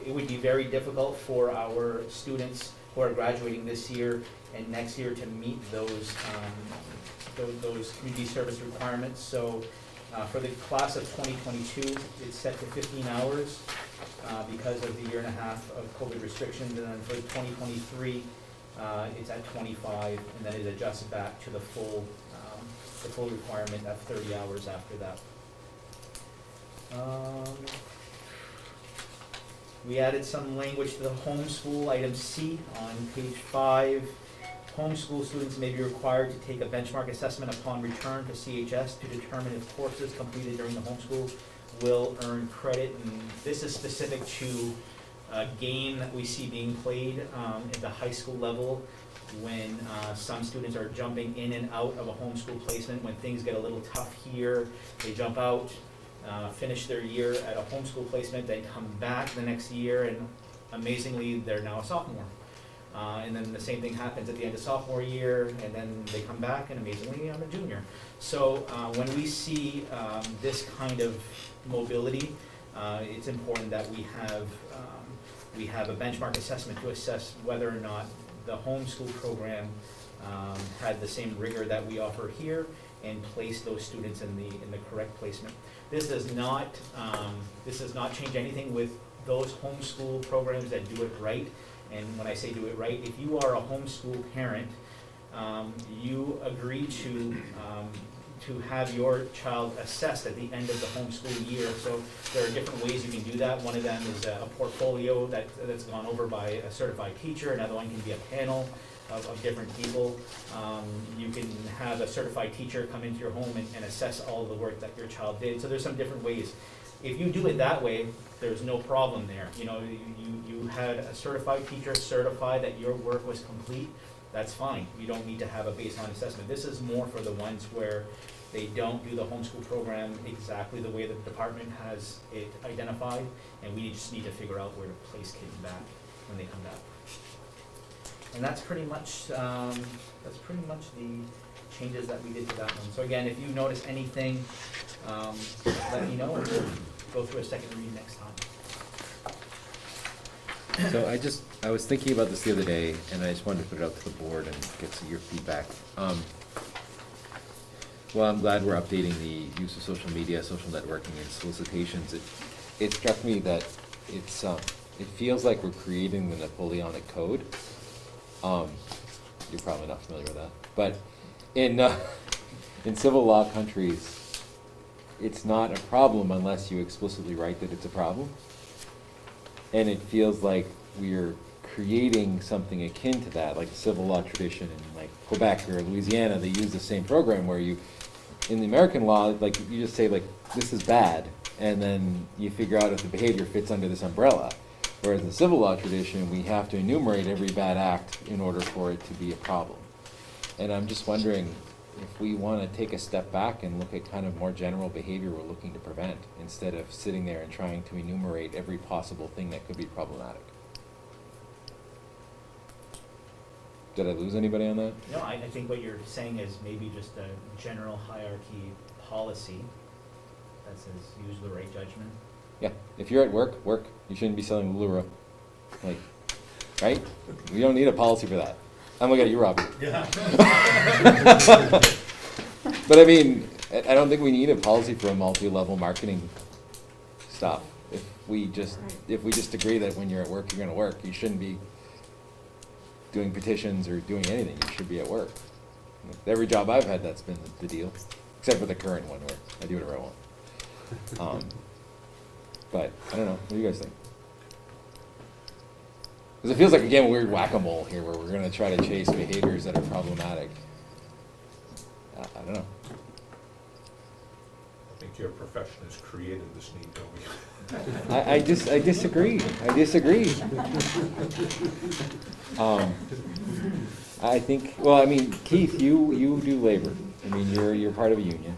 it would be very difficult for our students who are graduating this year and next year to meet those community service requirements. So for the class of 2022, it's set to 15 hours because of the 1.5 years of COVID restrictions, and then for 2023, it's at 25, and then it adjusts back to the full requirement of 30 hours after that. We added some language to the homeschool, item C, on page 5. Homeschool students may be required to take a benchmark assessment upon return to CHS to determine if courses completed during the homeschool will earn credit. And this is specific to game that we see being played at the high school level when some students are jumping in and out of a homeschool placement. When things get a little tough here, they jump out, finish their year at a homeschool placement, then come back the next year, and amazingly, they're now a sophomore. And then the same thing happens at the end of sophomore year, and then they come back, and amazingly, I'm a junior. So when we see this kind of mobility, it's important that we have a benchmark assessment to assess whether or not the homeschool program had the same rigor that we offer here and place those students in the correct placement. This does not change anything with those homeschool programs that do it right. And when I say do it right, if you are a homeschool parent, you agree to have your child assessed at the end of the homeschool year. So there are different ways you can do that. One of them is a portfolio that's gone over by a certified teacher. Another one can be a panel of different people. You can have a certified teacher come into your home and assess all of the work that your child did. So there's some different ways. If you do it that way, there's no problem there. You know, you had a certified teacher certify that your work was complete. That's fine. You don't need to have a baseline assessment. This is more for the ones where they don't do the homeschool program exactly the way the department has it identified, and we just need to figure out where to place kids back when they come back. And that's pretty much the changes that we did to that one. So again, if you notice anything, let me know, and we'll go through a second read next time. So I was thinking about this the other day, and I just wanted to put it out to the board and get some of your feedback. Well, I'm glad we're updating the use of social media, social networking, and solicitations. It struck me that it feels like we're creating the Napoleonic Code. You're probably not familiar with that, but in civil law countries, it's not a problem unless you explicitly write that it's a problem. And it feels like we're creating something akin to that, like the civil law tradition in like Quebec or Louisiana. They use the same program where you, in the American law, like you just say like, this is bad, and then you figure out if the behavior fits under this umbrella. Whereas in the civil law tradition, we have to enumerate every bad act in order for it to be a problem. And I'm just wondering if we want to take a step back and look at kind of more general behavior we're looking to prevent, instead of sitting there and trying to enumerate every possible thing that could be problematic. Did I lose anybody on that? No, I think what you're saying is maybe just a general hierarchy policy that says use the right judgment. Yeah, if you're at work. You shouldn't be selling LuLaRoe. Like, right? We don't need a policy for that. I'm looking at you, Robby. Yeah. But I mean, I don't think we need a policy for a multi-level marketing stuff. If we just agree that when you're at work, you're going to work, you shouldn't be doing petitions or doing anything. You should be at work. Every job I've had, that's been the deal, except for the current one where I do whatever I want. But I don't know. What do you guys think? Because it feels like, again, we're whack-a-mole here, where we're going to try to chase behaviors that are problematic. I don't know. I think your profession has created this need, don't we? I disagree. I think, well, I mean, Keith, you do labor. I mean, you're part of a union.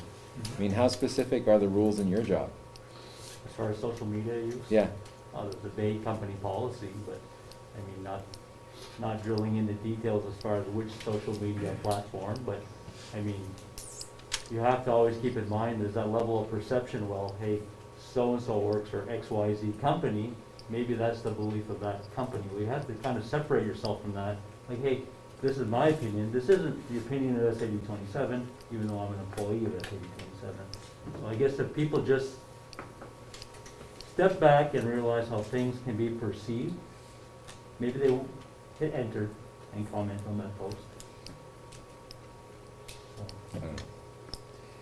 I mean, how specific are the rules in your job? As far as social media use? Yeah. The Bay company policy, but I mean, not drilling into details as far as which social media platform, but I mean, you have to always keep in mind there's that level of perception, well, hey, so-and-so works for XYZ company, maybe that's the belief of that company. We have to kind of separate yourself from that. Like, hey, this is my opinion. This isn't the opinion of SAD27, even though I'm an employee of SAD27. So I guess if people just step back and realize how things can be perceived, maybe they will hit enter and comment on that post. I don't know.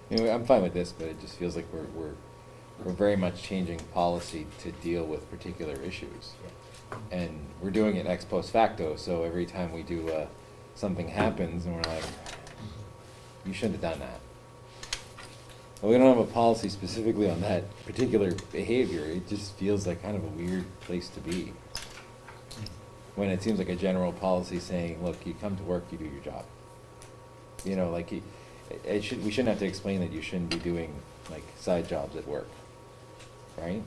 Anyway, I'm fine with this, but it just feels like we're very much changing policy to deal with particular issues. And we're doing it ex post facto, so every time we do something happens and we're like, you shouldn't have done that. we don't have a policy specifically on that particular behavior. It just feels like kind of a weird place to be. When it seems like a general policy saying, look, you come to work, you do your job. You know, like, we shouldn't have to explain that you shouldn't be doing, like, side jobs at work, right?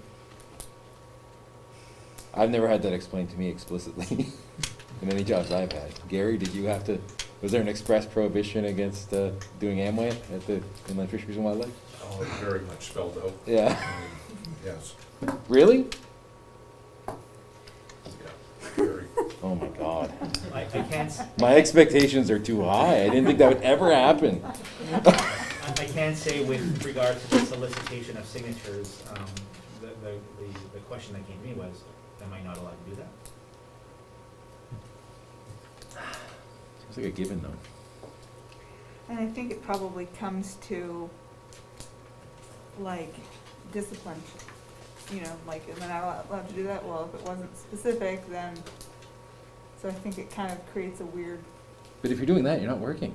I've never had that explained to me explicitly in any jobs I've had. Gary, did you have to, was there an express prohibition against doing Amway at the Inland Fisheries and Wildlife? Oh, it's very much spelled out. Yeah. I mean, yes, Really? yeah, very. Oh my God. I can't, My expectations are too high. I didn't think that would ever happen. I can say with regard to the solicitation of signatures, the question that came to me was, am I not allowed to do that? It's like a given though. And I think it probably comes to, like, discipline. You know, like, am I not allowed to do that? Well, if it wasn't specific, then, so I think it kind of creates a weird, But if you're doing that, you're not working.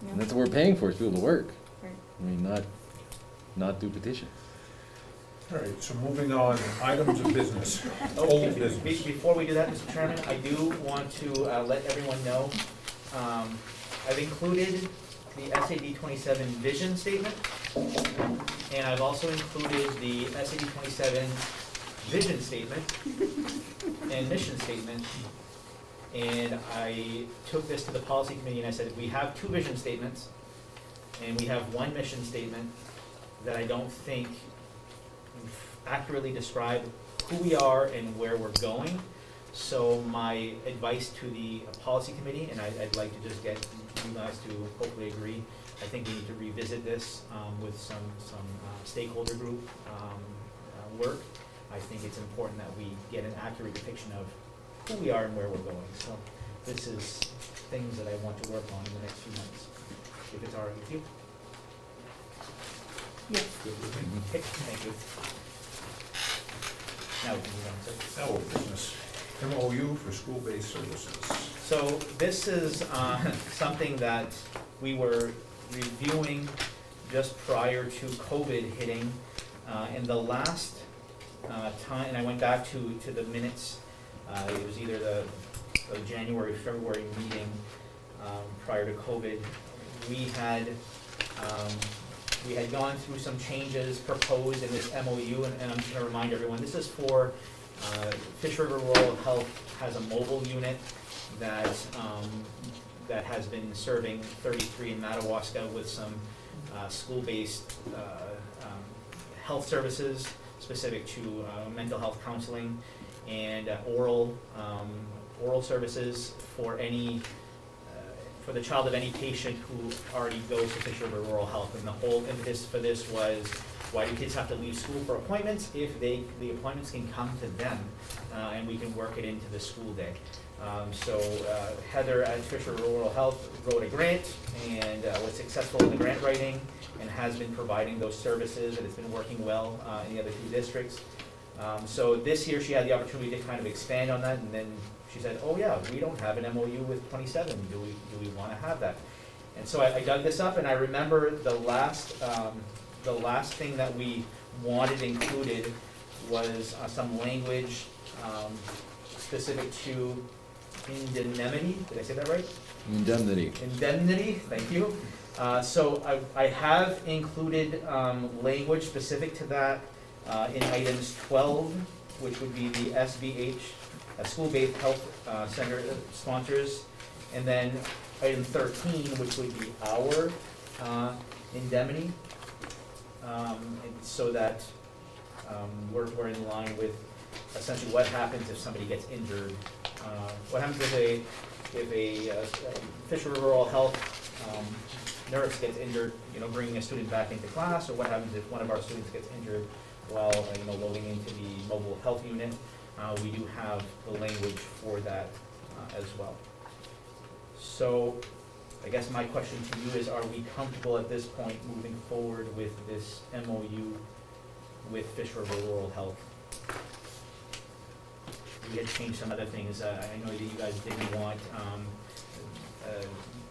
you And know. that's what we're paying for, is people to work. Right. I mean, not do petition. All right, so moving on, items of business, Oh, old business. Before we do that, Mr. Chairman, I do want to let everyone know, I've included the SAD27 vision statement, and I've also included the SAD27 vision statement and mission statement. And I took this to the policy committee and I said, we have 2 vision statements and we have 1 mission statement that I don't think accurately describe who we are and where we're going. So my advice to the policy committee, and I'd like to just get you guys to hopefully agree, I think we need to revisit this with some stakeholder group work. I think it's important that we get an accurate depiction of who we are and where we're going. So this is things that I want to work on in the next few months, if it's all right with you. Yes. Okay, thank you. Now we can move on to Old business, MOU for school-based services. So this is something that we were reviewing just prior to COVID hitting. In the last time, and I went back to the minutes, it was either the January, February meeting prior to COVID. We had gone through some changes proposed in this MOU, and I'm just gonna remind everyone, this is for Fish River Rural Health has a mobile unit that has been serving 33 in Madawaska with some school-based health services specific to mental health counseling and oral services for any for the child of any patient who already goes to Fish River Rural Health. And the whole impetus for this was, why do kids have to leave school for appointments if the appointments can come to them and we can work it into the school day. So Heather at Fish River Rural Health wrote a grant and was successful in the grant writing and has been providing those services, and it's been working well in the other 2 districts. So this year she had the opportunity to kind of expand on that, and then she said, oh yeah, we don't have an MOU with 27, do we want to have that? And so I dug this up, and I remember the last thing that we wanted included was some language specific to indemnity. Did I say that right? Indemnity. Indemnity, thank you. So I have included language specific to that in items 12, which would be the SBH, school-based health center sponsors, and then item 13, which would be our indemnity, and so that we're in line with essentially what happens if somebody gets injured. What happens if a Fish River Rural Health nurse gets injured, bringing a student back into class, or what happens if one of our students gets injured while loading into the mobile health unit. We do have the language for that as well. So I guess my question to you is, are we comfortable at this point moving forward with this MOU with Fish River Rural Health? We had changed some other things. I know that you guys didn't want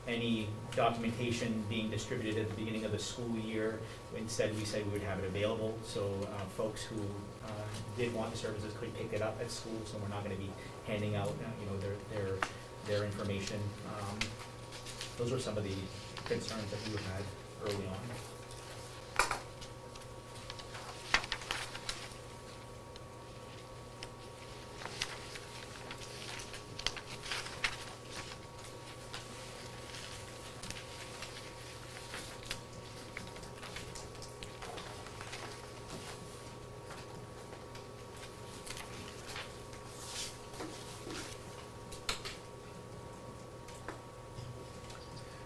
any documentation being distributed at the beginning of the school year. Instead, we said we would have it available, so folks who did want the services could pick it up at school, so we're not gonna be handing out, you know, their information. Those were some of the concerns that we had early on.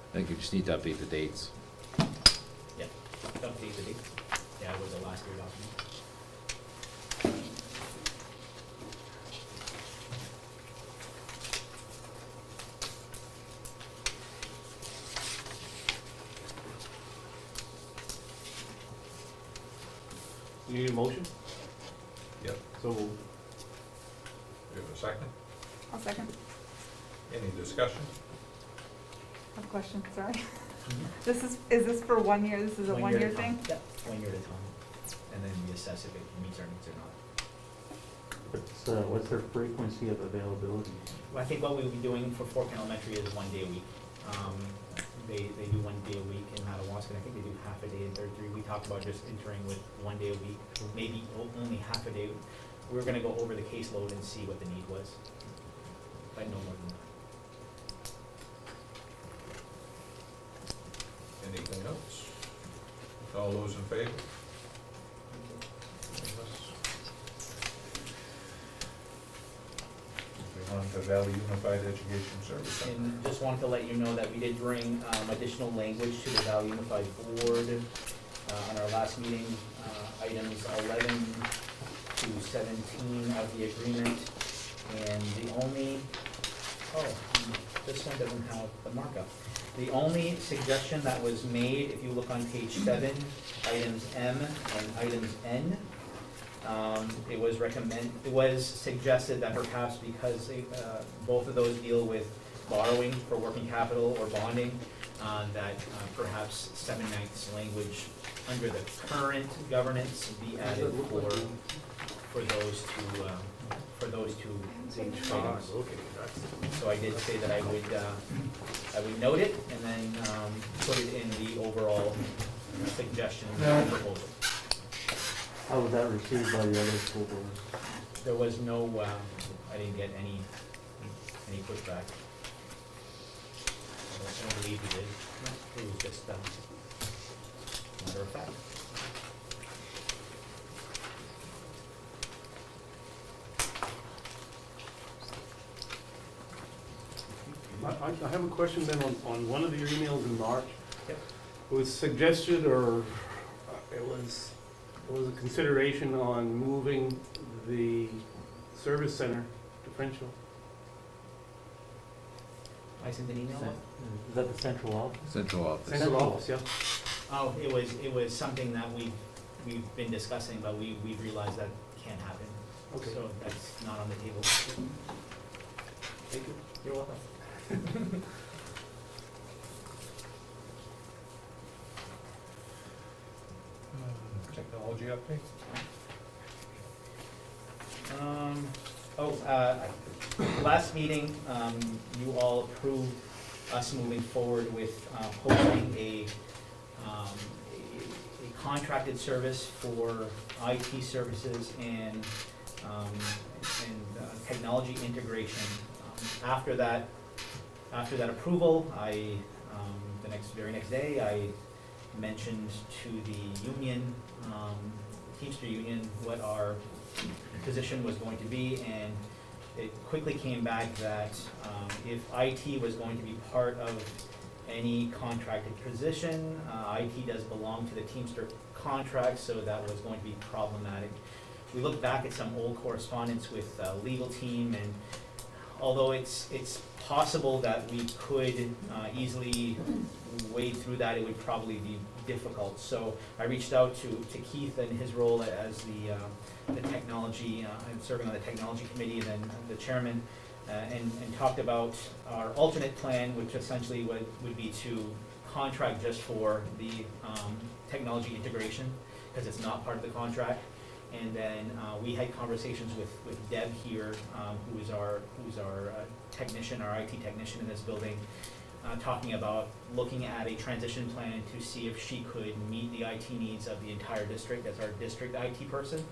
I think you just need to update the dates. Yeah, update the date. Yeah, it was the last year document. You need a motion? Yep. So, Do you have a second? I'll second. Any discussion? I have a question, sorry. Is this for 1 year? This is a 1 year thing? Yeah, 1 year at a time, and then we assess if it meets our needs or not. What's their frequency of availability? Well, I think what we'll be doing for Fork Elementary is 1 day a week. They do 1 day a week in Madawaska, I think they do half a day in 33. We talked about just entering with 1 day a week, maybe only half a day. We're gonna go over the caseload and see what the need was, but no more than that. Anything else? All those in favor? Moving on to Valley Unified Education Service Center. And just wanted to let you know that we did bring additional language to the Valley Unified Board on our last meeting, items 11 to 17 of the agreement. And the only, this one doesn't have the markup. The only suggestion that was made, if you look on page 7, items M and items N, it was suggested that perhaps because both of those deal with borrowing for working capital or bonding, that perhaps 7/9 language under the current governance be added for those two items. So I did say that I would note it and then put it in the overall suggestion and proposal. How was that received by the other school boards? There was no, I didn't get any pushback. I don't believe we did. It was just a matter of fact. I have a question then on one of your emails in March. Yep. It was suggested, or it was a consideration on moving the service center to Frenchville. I sent an email. Is that the central office? Central office. Central office, yeah. Oh, it was something that we've been discussing, but we realized that can't happen. Okay. So that's not on the table. Thank you. You're welcome. Technology update? Last meeting, you all approved us moving forward with hosting a contracted service for IT services and technology integration. After that approval, the very next day, I mentioned to the union, Teamster Union, what our position was going to be, and it quickly came back that if IT was going to be part of any contracted position, IT does belong to the Teamster contract, so that was going to be problematic. We looked back at some old correspondence with the legal team, and although it's possible that we could easily wade through that, it would probably be difficult. So I reached out to Keith in his role as the technology, I'm serving on the technology committee, and then the chairman, and talked about our alternate plan, which essentially would be to contract just for the technology integration, because it's not part of the contract. And then we had conversations with Deb here, who is our technician, our IT technician in this building, talking about looking at a transition plan to see if she could meet the IT needs of the entire district as our district IT person.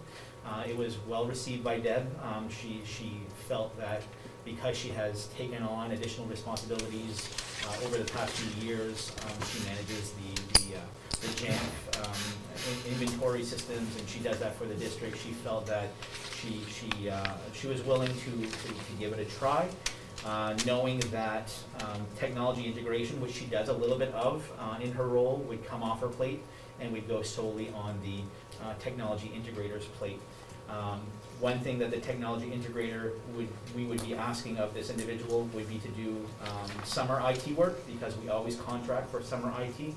It was well received by Deb. She felt that because she has taken on additional responsibilities over the past few years, she manages the JANF inventory systems, and she does that for the district. She felt that she was willing to give it a try, knowing that technology integration, which she does a little bit of in her role, would come off her plate and would go solely on the technology integrator's plate. One thing that the technology integrator we would be asking of this individual would be to do summer IT work, because we always contract for summer IT.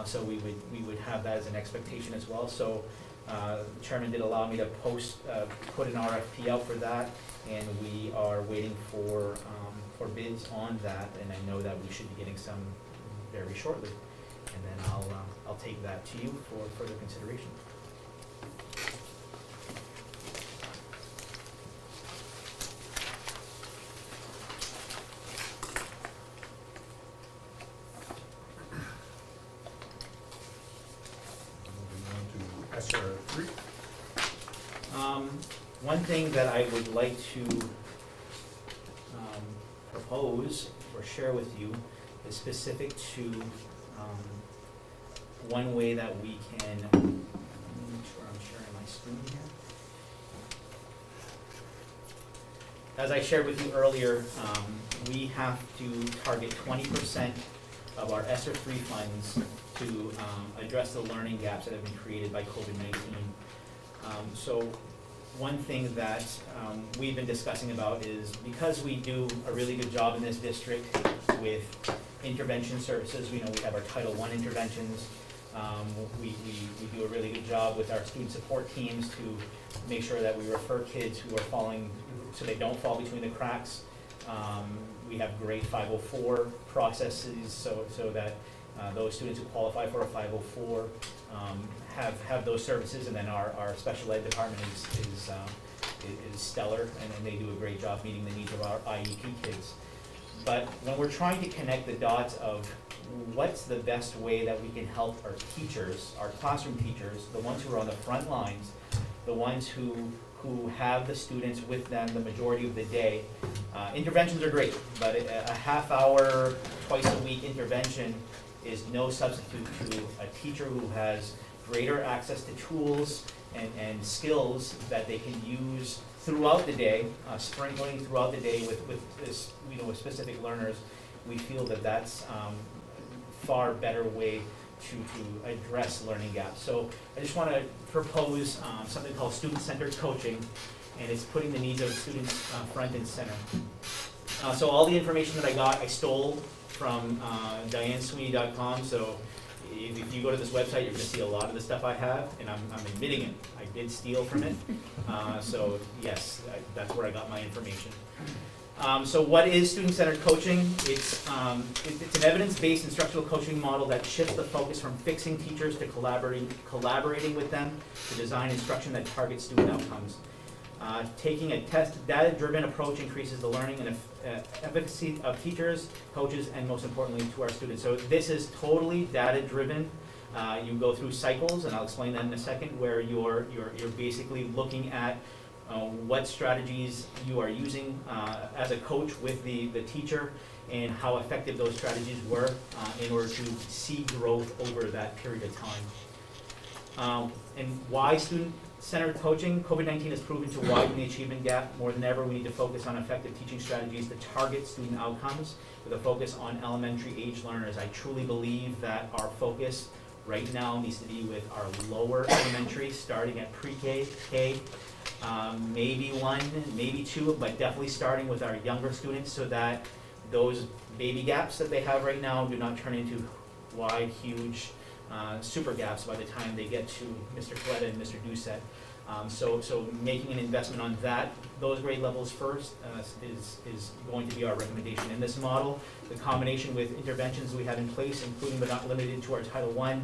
So we would have that as an expectation as well. So the chairman did allow me to put an RFP out for that, and we are waiting for bids on that, and I know that we should be getting some very shortly. And then I'll take that to you for further consideration. SR3. One thing that I would like to propose or share with you is specific to one way that we can, let me make sure I'm sharing my screen here. As I shared with you earlier, we have to target 20% of our ESSER 3 funds to address the learning gaps that have been created by COVID-19. So one thing that we've been discussing about is, because we do a really good job in this district with intervention services, we have our Title I interventions, we do a really good job with our student support teams to make sure that we refer kids who are falling, so they don't fall between the cracks. We have great 504 processes so that those students who qualify for a 504 have those services, and then our special ed department is stellar, and they do a great job meeting the needs of our IEP kids. But when we're trying to connect the dots of what's the best way that we can help our teachers, our classroom teachers, the ones who are on the front lines, the ones who have the students with them the majority of the day. Interventions are great, but a half hour, twice a week intervention is no substitute to a teacher who has greater access to tools and skills that they can use throughout the day, sprinkling throughout the day with this, with specific learners. We feel that that's far better way to address learning gaps. So I just want to propose something called student-centered coaching, and it's putting the needs of students front and center. So all the information that I got, I stole from DianeSweeney.com. So if you go to this website, you're going to see a lot of the stuff I have, and I'm admitting it. I did steal from it. So yes, that's where I got my information. So what is student-centered coaching? It's an evidence-based instructional coaching model that shifts the focus from fixing teachers to collaborating with them to design instruction that targets student outcomes. Taking a data-driven approach increases the learning and efficacy of teachers, coaches, and most importantly to our students. So this is totally data-driven. You go through cycles, and I'll explain that in a second, where you're basically looking at what strategies you are using as a coach with the teacher, and how effective those strategies were in order to see growth over that period of time. And why student-centered coaching? COVID-19 has proven to widen the achievement gap. More than ever, we need to focus on effective teaching strategies to target student outcomes with a focus on elementary age learners. I truly believe that our focus right now needs to be with our lower elementary, starting at pre-K, K, maybe 1, maybe 2, but definitely starting with our younger students, so that those baby gaps that they have right now do not turn into wide, huge super gaps by the time they get to Mr. Kaleta and Mr. Doucette. So making an investment on those grade levels first is going to be our recommendation in this model. The combination with interventions we have in place, including but not limited to our Title I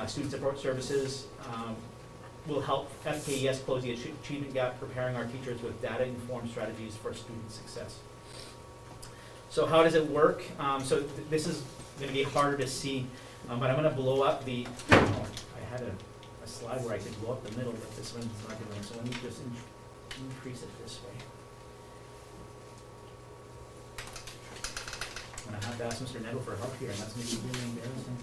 student support services, will help FKES close the achievement gap, preparing our teachers with data-informed strategies for student success. So how does it work? So this is going to be harder to see, but I'm going to blow up the, I had a slide where I could blow up the middle, but this one's not doing it, so let me just increase it this way. I'm going to have to ask Mr. Nadeau for help here, and that's maybe really embarrassing.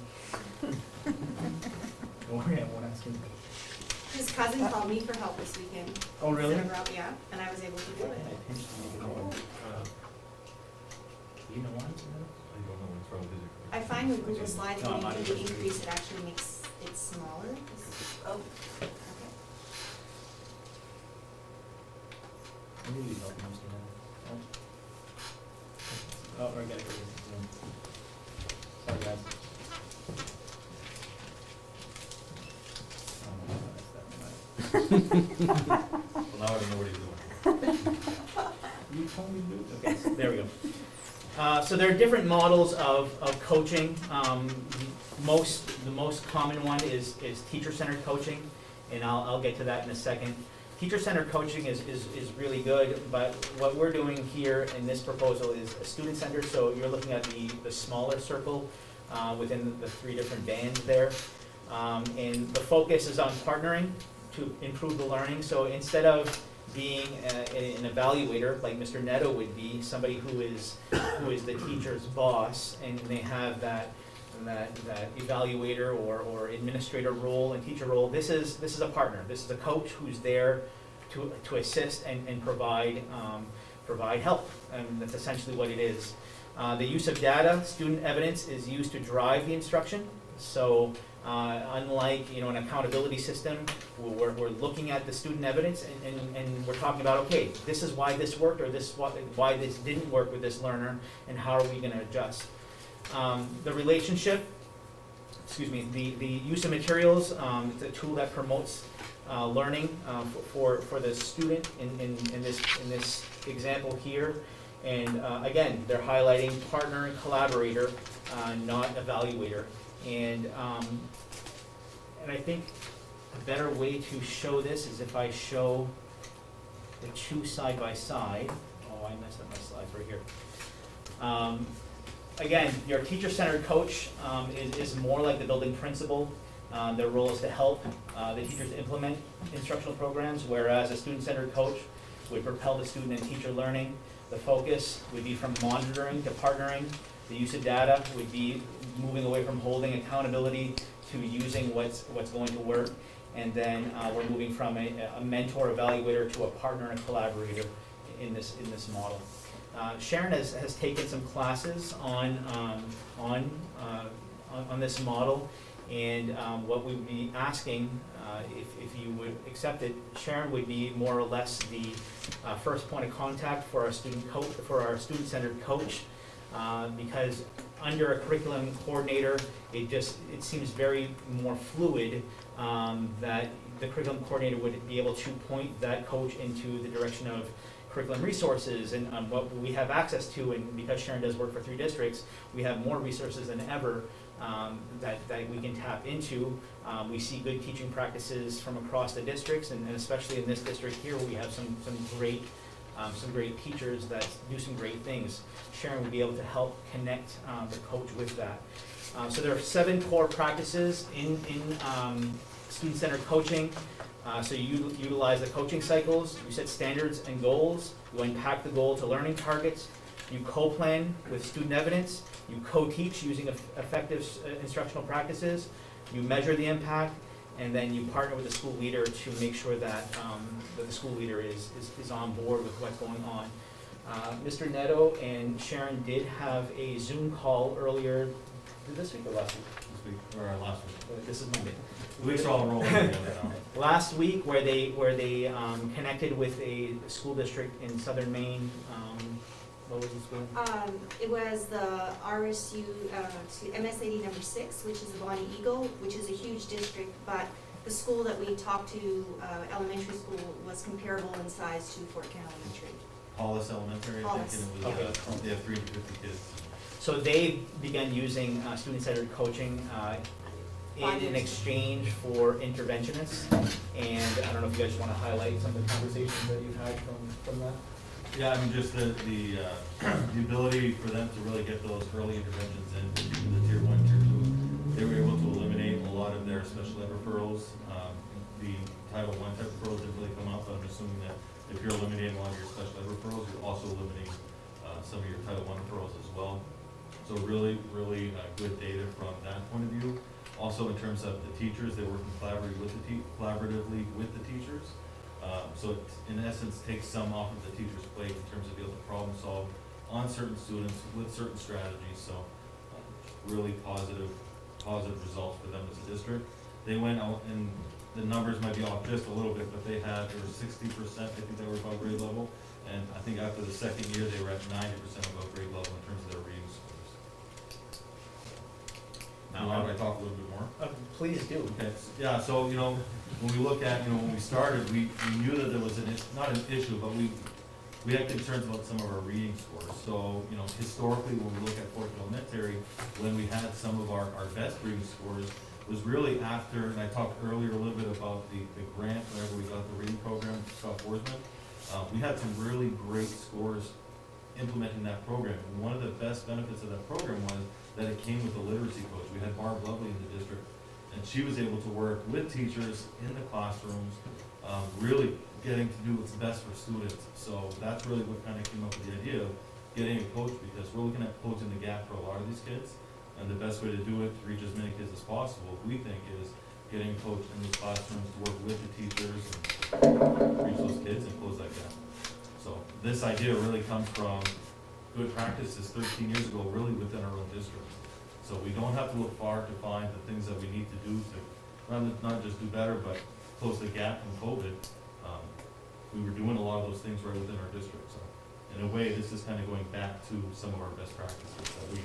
Don't worry, I won't ask him. His cousin called me for help this weekend. Oh, really? Instead of Robby, yeah, and I was able to do it. I pinched him. Do you know why? I don't know what's wrong with it. I find with Google Slides, No, when I'm you not do the interested. increase, it actually makes it smaller. Oh, okay. Maybe you help Mr. Nadeau. Oh, I got it. Sorry, guys. Well, now I don't know what he's doing. You told me to do it. Okay, so there we go. So there are different models of coaching. The most common one is teacher-centered coaching, and I'll get to that in a second. Teacher-centered coaching is really good, but what we're doing here in this proposal is student-centered, so you're looking at the smaller circle within the 3 different bands there. And the focus is on partnering to improve the learning. So instead of being an evaluator like Mr. Nadeau would be, somebody who is the teacher's boss, and they have that evaluator or administrator role and teacher role, this is a partner. This is a coach who's there to assist and provide help, and that's essentially what it is. The use of data, student evidence, is used to drive the instruction. So unlike an accountability system, we're looking at the student evidence and we're talking about, okay, this is why this worked, or why this didn't work with this learner, and how are we going to adjust. The relationship, the use of materials, it's a tool that promotes learning for the student in this example here. And again, they're highlighting partner and collaborator, not evaluator. And I think a better way to show this is if I show the 2 side by side. Oh, I messed up my slides right here. Again, your teacher-centered coach is more like the building principal. Their role is to help the teachers implement instructional programs, whereas a student-centered coach would propel the student and teacher learning. The focus would be from monitoring to partnering. The use of data would be moving away from holding accountability to using what's going to work. And then we're moving from a mentor evaluator to a partner and a collaborator in this model. Sharon has taken some classes on this model, and what we would be asking, if you would accept it, Sharon would be more or less the first point of contact for our student-centered coach, because under a curriculum coordinator, it seems very more fluid that the curriculum coordinator would be able to point that coach into the direction of curriculum resources and what we have access to. And because Sharon does work for 3 districts, we have more resources than ever that we can tap into. We see good teaching practices from across the districts, and especially in this district here, we have some great teachers that do some great things. Sharon will be able to help connect the coach with that. So there are 7 core practices in student-centered coaching. So you utilize the coaching cycles, you set standards and goals, you unpack the goal to learning targets, you co-plan with student evidence, you co-teach using effective instructional practices, you measure the impact, and then you partner with the school leader to make sure that the school leader is on board with what's going on. Mr. Nadeau and Sharon did have a Zoom call earlier, this week or last week? This week, or last week. This is Monday. The weeks are all rolling together now. Last week, where they connected with a school district in southern Maine. What was the school? It was the RSU, MSAD number 6, which is the Bonnie Eagle, which is a huge district, but the school that we talked to, elementary school, was comparable in size to Fort Kent Elementary. Hollis Elementary, I Hollis. think, and it was, Okay. they have 350 kids. So they began using student-centered coaching in exchange for interventionists. And I don't know if you guys want to highlight some of the conversations that you've had from that. Yeah, I mean, just the ability for them to really get those early interventions in, the tier 1, tier 2. They were able to eliminate a lot of their special ed referrals. The Title I type referrals didn't really come up, but I'm assuming that if you're eliminating a lot of your special ed referrals, you're also eliminating some of your Title I referrals as well. So really, really good data from that point of view. Also in terms of the teachers, they're working collaboratively with the teachers. So it, in essence, takes some off of the teacher's plate in terms of being able to problem solve on certain students with certain strategies. So really positive results for them as a district. They went out, and the numbers might be off just a little bit, but they had, there were 60%, I think they were above grade level. And I think after the second year, they were at 90% above grade level in terms of their reading scores. Now, why don't I talk a little bit more? Please do. Okay, yeah, so, you know, when we look at, you know, when we started, we knew that there was not an issue, but we had concerns about some of our reading scores. So, you know, historically, when we look at Fort Elementary, when we had some of our best reading scores, was really after, and I talked earlier a little bit about the grant, whenever we got the reading program, Scott Forsman. We had some really great scores implementing that program. And one of the best benefits of that program was that it came with a literacy coach. We had Barb Lovely in the district, and she was able to work with teachers in the classrooms, really getting to do what's best for students. So that's really what kind of came up with the idea of getting a coach, because we're looking at closing the gap for a lot of these kids. And the best way to do it, to reach as many kids as possible, we think, is getting a coach in these classrooms to work with the teachers and reach those kids and close that gap. So this idea really comes from good practices 13 years ago, really within our own district. So we don't have to look far to find the things that we need to do to not just do better, but close the gap from COVID. We were doing a lot of those things right within our district. So in a way, this is kind of going back to some of our best practices that we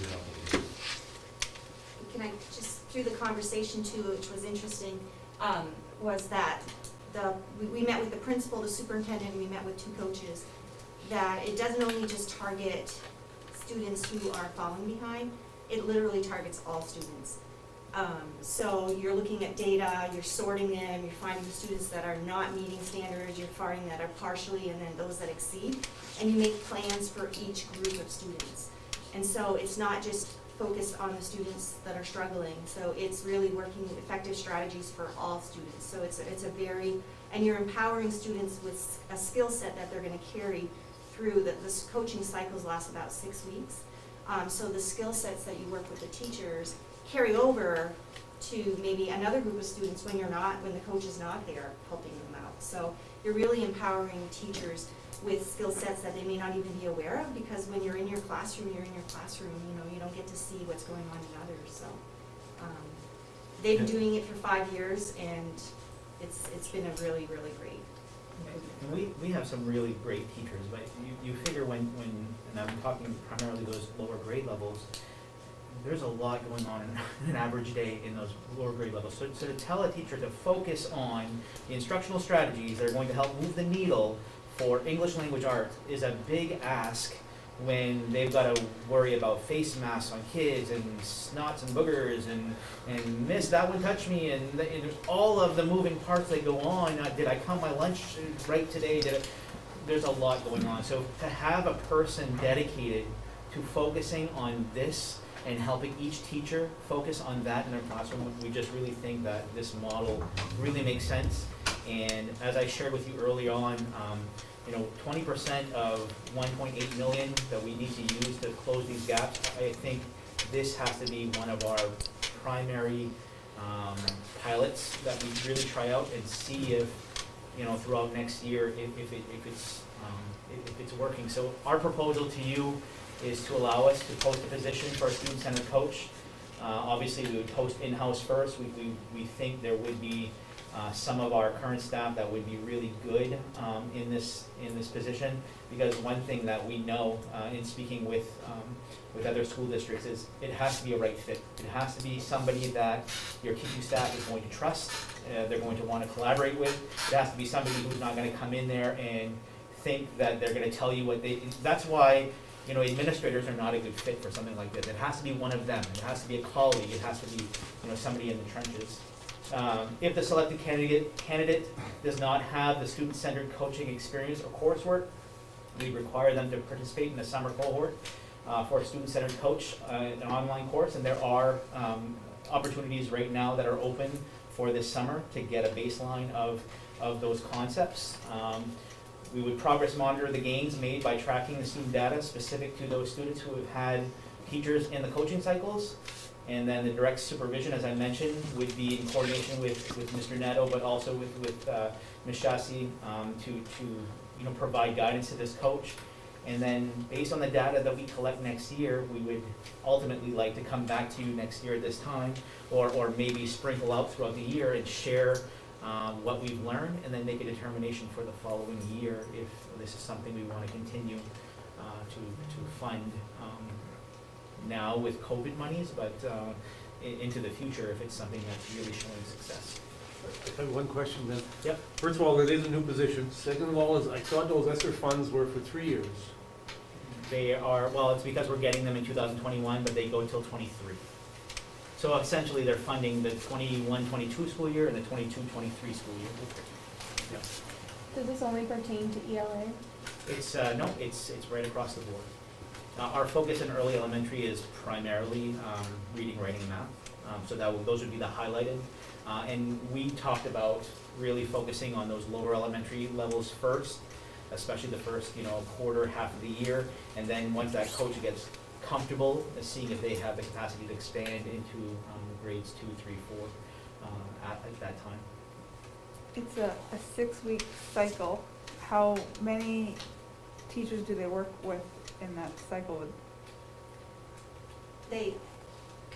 did out there. Can I just, through the conversation too, which was interesting, was that we met with the principal, the superintendent, we met with 2 coaches, that it doesn't only just target students who are falling behind, it literally targets all students. So you're looking at data, you're sorting them, you're finding the students that are not meeting standards, you're finding that are partially, and then those that exceed, and you make plans for each group of students. And so it's not just focused on the students that are struggling, so it's really working effective strategies for all students. So it's a very, and you're empowering students with a skill set that they're gonna carry through. This coaching cycles last about 6 weeks. So the skill sets that you work with the teachers carry over to maybe another group of students when the coach is not there helping them out. So you're really empowering teachers with skill sets that they may not even be aware of, because when you're in your classroom, you know, you don't get to see what's going on in others. So they've been doing it for 5 years, and it's been a really, really great. We have some really great teachers, but you figure when, and I'm talking primarily those lower grade levels, there's a lot going on in an average day in those lower grade levels. So to tell a teacher to focus on the instructional strategies that are going to help move the needle for English language arts is a big ask when they've got to worry about face masks on kids and snots and boogers and miss, that one touched me, and there's all of the moving parts that go on. Did I count my lunch right today? There's a lot going on. So to have a person dedicated to focusing on this and helping each teacher focus on that in their classroom, we just really think that this model really makes sense. And as I shared with you early on, 20% of 1.8 million that we need to use to close these gaps, I think this has to be one of our primary pilots that we really try out and see if, throughout next year, if it's working. So our proposal to you is to allow us to post a position for a student-centered coach. Obviously, we would post in-house first. We think there would be some of our current staff that would be really good in this position, because one thing that we know in speaking with other school districts is it has to be a right fit. It has to be somebody that your teaching staff is going to trust, they're going to want to collaborate with. It has to be somebody who's not going to come in there and think that they're going to tell you what they, that's why, you know, administrators are not a good fit for something like this. It has to be one of them. It has to be a colleague. It has to be, you know, somebody in the trenches. If the selected candidate does not have the student-centered coaching experience or coursework, we require them to participate in the summer cohort for a student-centered coach, an online course, and there are opportunities right now that are open for this summer to get a baseline of those concepts. We would progress monitor the gains made by tracking the student data specific to those students who have had teachers in the coaching cycles. And then the direct supervision, as I mentioned, would be in coordination with Mr. Nadeau, but also with Ms. Chassis to you know, provide guidance to this coach. And then based on the data that we collect next year, we would ultimately like to come back to you next year at this time, or maybe sprinkle out throughout the year and share what we've learned, and then make a determination for the following year if this is something we want to continue to fund now with COVID monies, but into the future if it's something that's really showing success. I have one question then. Yep. First of all, it is a new position. Second of all, is I thought those ESSER funds were for 3 years. They are, well, it's because we're getting them in 2021, but they go until 23. So essentially, they're funding the 21-22 school year and the 22-23 school year. Yep. Does this only pertain to ELA? It's, no, it's right across the board. Our focus in early elementary is primarily reading, writing, and math. So those would be the highlighted. And we talked about really focusing on those lower elementary levels first, especially the first, you know, quarter, half of the year. And then once that coach gets comfortable, seeing if they have the capacity to expand into grades 2, 3, 4 at that time. It's a 6-week cycle. How many teachers do they work with in that cycle? Can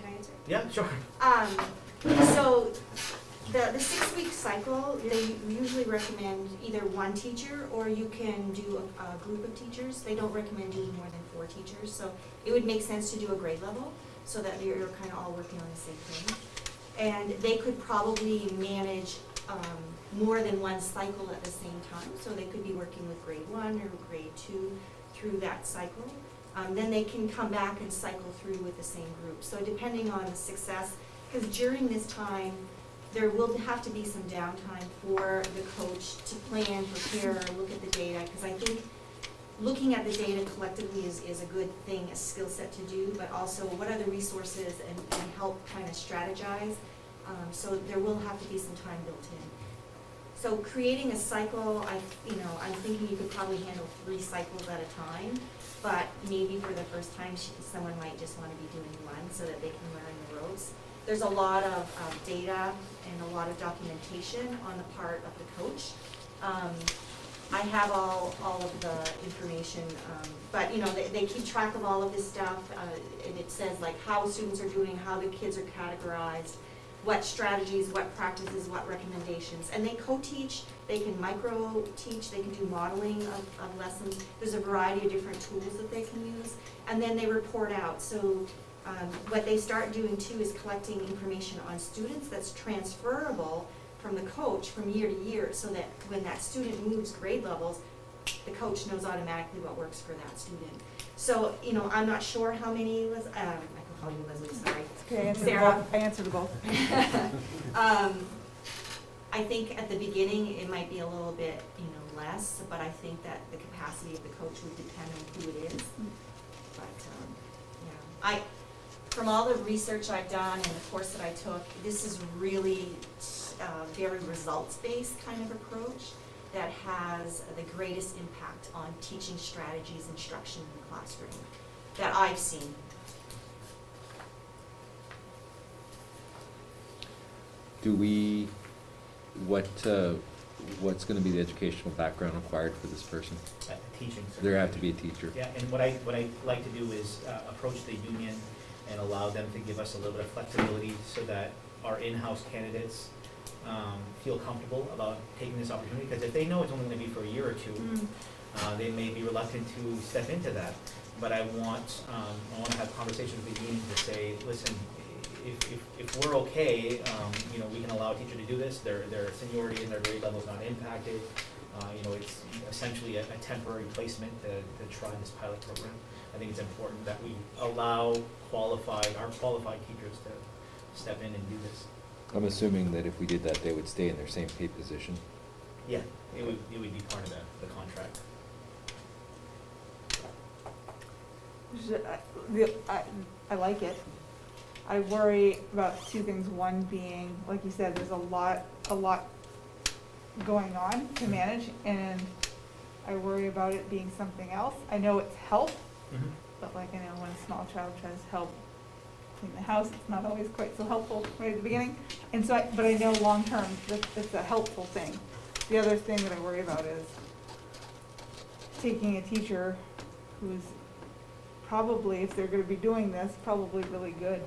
I answer? Yeah, sure. So the 6-week cycle, they usually recommend either one teacher, or you can do a group of teachers. They don't recommend doing more than 4 teachers. So it would make sense to do a grade level so that you're kind of all working on the same thing. And they could probably manage more than one cycle at the same time. So they could be working with grade 1 or grade 2 through that cycle. Then they can come back and cycle through with the same group. So depending on the success, because during this time, there will have to be some downtime for the coach to plan, prepare, look at the data, because I think looking at the data collectively is a good thing, a skill set to do, but also what are the resources and help kind of strategize. So there will have to be some time built in. So creating a cycle, I'm thinking you could probably handle 3 cycles at a time, but maybe for the first time, someone might just want to be doing 1 so that they can learn the ropes. There's a lot of data and a lot of documentation on the part of the coach. I have all of the information, but they keep track of all of this stuff, and it says like how students are doing, how the kids are categorized, what strategies, what practices, what recommendations, and they co-teach, they can micro-teach, they can do modeling of lessons. There's a variety of different tools that they can use, and then they report out. So what they start doing too is collecting information on students that's transferable from the coach from year to year, so that when that student moves grade levels, the coach knows automatically what works for that student. So, I'm not sure how many, I can call you Leslie, sorry. Okay, Sarah. I answered both. I think at the beginning, it might be a little bit, less, but I think that the capacity of the coach would depend on who it is. But, yeah. From all the research I've done and the course that I took, this is really very results-based kind of approach that has the greatest impact on teaching strategies, instruction in the classroom that I've seen. What's going to be the educational background required for this person? Teaching. There have to be a teacher. Yeah, and what I like to do is approach the union and allow them to give us a little bit of flexibility so that our in-house candidates feel comfortable about taking this opportunity, because if they know it's only gonna be for a year or two, they may be reluctant to step into that. But I want to have conversations with the union to say, listen, if we're okay, you know, we can allow a teacher to do this, their seniority and their grade level is not impacted. You know, it's essentially a temporary placement to try this pilot program. I think it's important that we allow our qualified teachers to step in and do this. I'm assuming that if we did that, they would stay in their same pay position. Yeah, it would be part of the contract. I like it. I worry about two things. One being, like you said, there's a lot going on to manage, and I worry about it being something else. I know it's help, but like I know when a small child tries to help clean the house, it's not always quite so helpful right at the beginning. And so, but I know long term that it's a helpful thing. The other thing that I worry about is taking a teacher who's probably, if they're going to be doing this, probably really good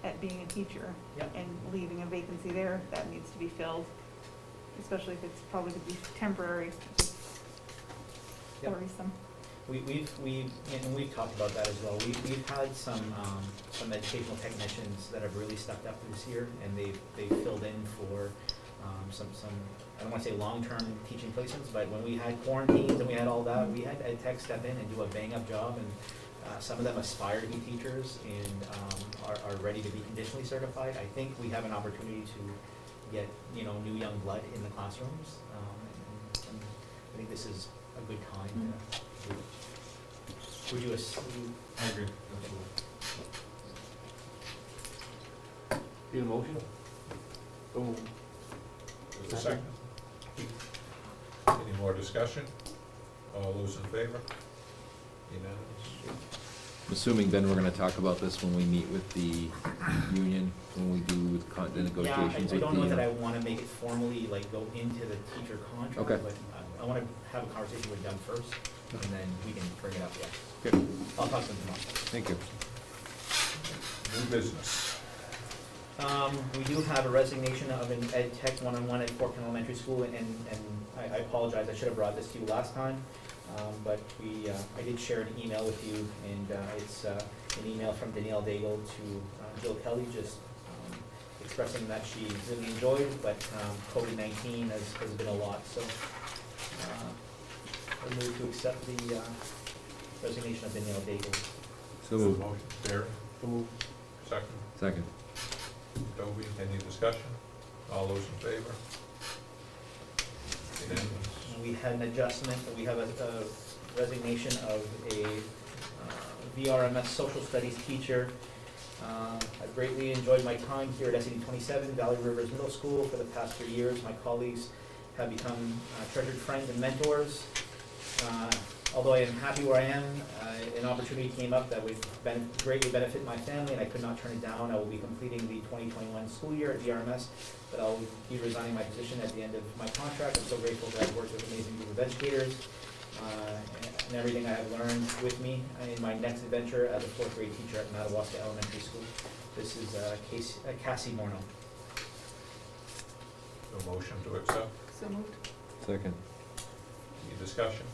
at being a teacher, Yep. and leaving a vacancy there that needs to be filled, especially if it's probably to be temporary. Yep. Worrisome. We've talked about that as well. We've had some educational technicians that have really stepped up this year, and they've filled in for some I don't want to say long-term teaching placements, but when we had quarantines and we had all that, we had ed tech step in and do a bang-up job, and some of them aspire to be teachers and are ready to be conditionally certified. I think we have an opportunity to get, you know, new young blood in the classrooms, and I think this is a good time to do it. Would you assume? I agree, absolutely. Need a motion? So, Just a second. Any more discussion? All those in favor? Unanimous? I'm assuming then we're gonna talk about this when we meet with the union, when we do the negotiations Yeah, I with don't know that I the, want to make it formally, like, go into the teacher contract, Okay. but I want to have a conversation with them first, and then we can bring it up, yeah. okay, I'll talk to them tomorrow. thank you. New business. We do have a resignation of an ed tech one-on-one at Fort Kent Elementary School, and I apologize, I should have brought this to you last time. But I did share an email with you, and it's an email from Danielle Daigle to Jill Kelly, just expressing that she really enjoyed, but COVID-19 has been a lot, so I move to accept the resignation of Danielle Daigle. So moved. Motion, Barry, so move. second. Second. Dobie, any discussion? All those in favor? Unanimous? We had an adjustment, we have a resignation of a VRMS social studies teacher. I've greatly enjoyed my time here at SAD27 Valley Rivers Middle School for the past 3 years. My colleagues have become treasured friends and mentors. Although I am happy where I am, an opportunity came up that would greatly benefit my family, and I could not turn it down. I will be completing the 2021 school year at VRMS, but I'll be resigning my position at the end of my contract. I'm so grateful to have worked with an amazing group of educators and everything I have learned with me in my next adventure as a 4th grade teacher at Madawaska Elementary School. This is Cassie Morneau. A motion to accept? So moved. Second. Any discussion?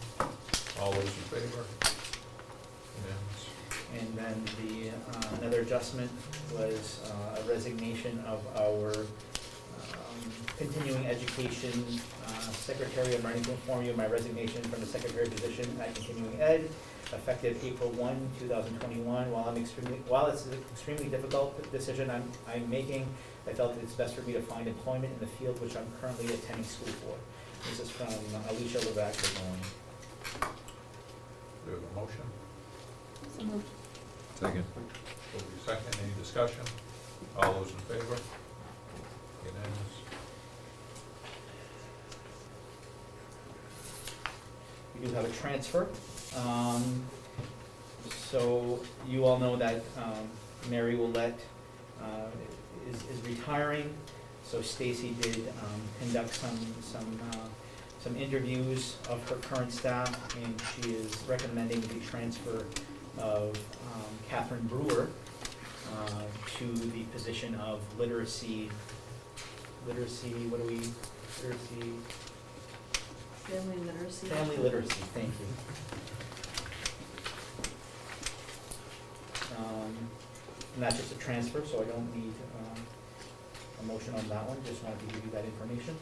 All those in favor? Unanimous? And then another adjustment was a resignation of our continuing education secretary. I'm ready to inform you of my resignation from the secretary position at continuing ed, effective April 1, 2021. While it's an extremely difficult decision I'm making, I felt it's best for me to find employment in the field which I'm currently attending school for. This is from Alicia Levac-Lemoine. Do we have a motion? So moved. Second. Dobie, second. Any discussion? All those in favor? Unanimous? We do have a transfer. So you all know that Mary Willette is retiring. So Stacy did conduct some interviews of her current staff, and she is recommending the transfer of Catherine Brewer to the position of literacy literacy, what do we, literacy, Family literacy. family literacy, thank you. And that's just a transfer, so I don't need a motion on that one, just wanted to give you that information.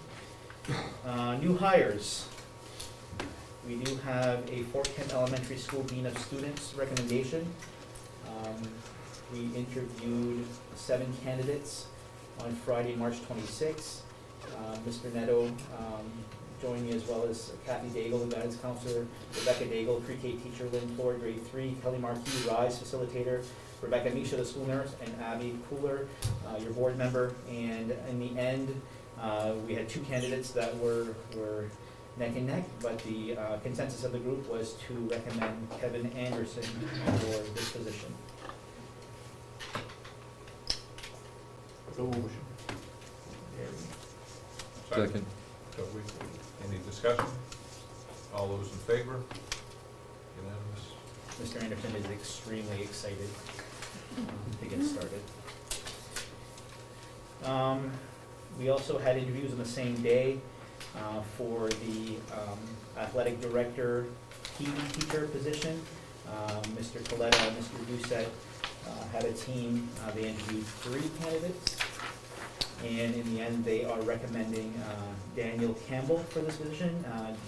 New hires. We do have a Fort Kent Elementary School Dean of Students recommendation. We interviewed 7 candidates on Friday, March 26th. Mr. Nadeau joined me, as well as Kathy Daigle, the guidance counselor, Rebecca Daigle, pre-K teacher, Lynn Floyd, grade 3, Kelly Marquis, RISE facilitator, Rebecca Misha, the school nurse, and Abby Pooler, your board member. And in the end, we had 2 candidates that were neck and neck, but the consensus of the group was to recommend Kevin Anderson for this position. So motion. Second. So any discussion? All those in favor? Unanimous? Mr. Anderson is extremely excited to get started. We also had interviews on the same day for the athletic director PE teacher position. Mr. Kaleta and Mr. Doucette had a team. They interviewed 3 candidates, and in the end they are recommending Daniel Campbell for this position.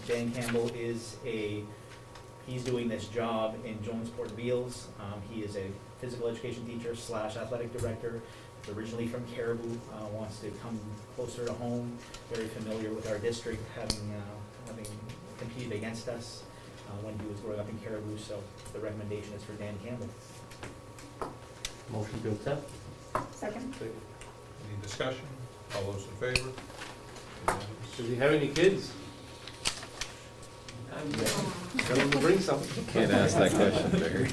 Dan Campbell is he's doing this job in Jonesport Beals. He is a physical education teacher / athletic director, originally from Caribou, wants to come closer to home, very familiar with our district, having competed against us when he was growing up in Caribou, so the recommendation is for Dan Campbell. Motion to accept? Second? Any discussion? All those in favor? Unanimous? Does he have any kids? Tell him to bring some. Can't ask that question, Barry.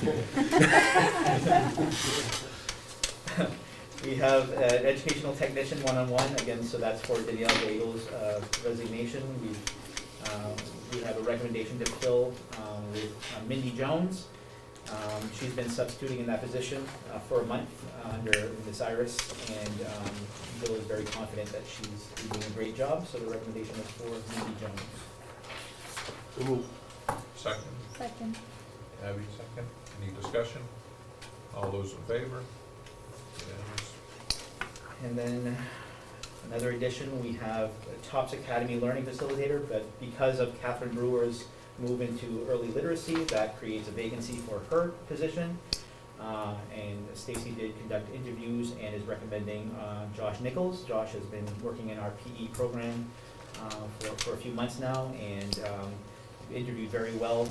We have an educational technician one-on-one, again, so that's for Danielle Daigle's resignation. We have a recommendation to fill with Mindy Jones. She's been substituting in that position for a month under Ms. Iris, and Bill is very confident that she's doing a great job, so the recommendation is for Mindy Jones. So move. Second? Second. Abby, second. Any discussion? All those in favor? Unanimous? And then another addition, we have a TOPS Academy Learning Facilitator, but because of Catherine Brewer's move into early literacy, that creates a vacancy for her position. And Stacy did conduct interviews and is recommending Josh Nichols. Josh has been working in our PE program for a few months now, and interviewed very well,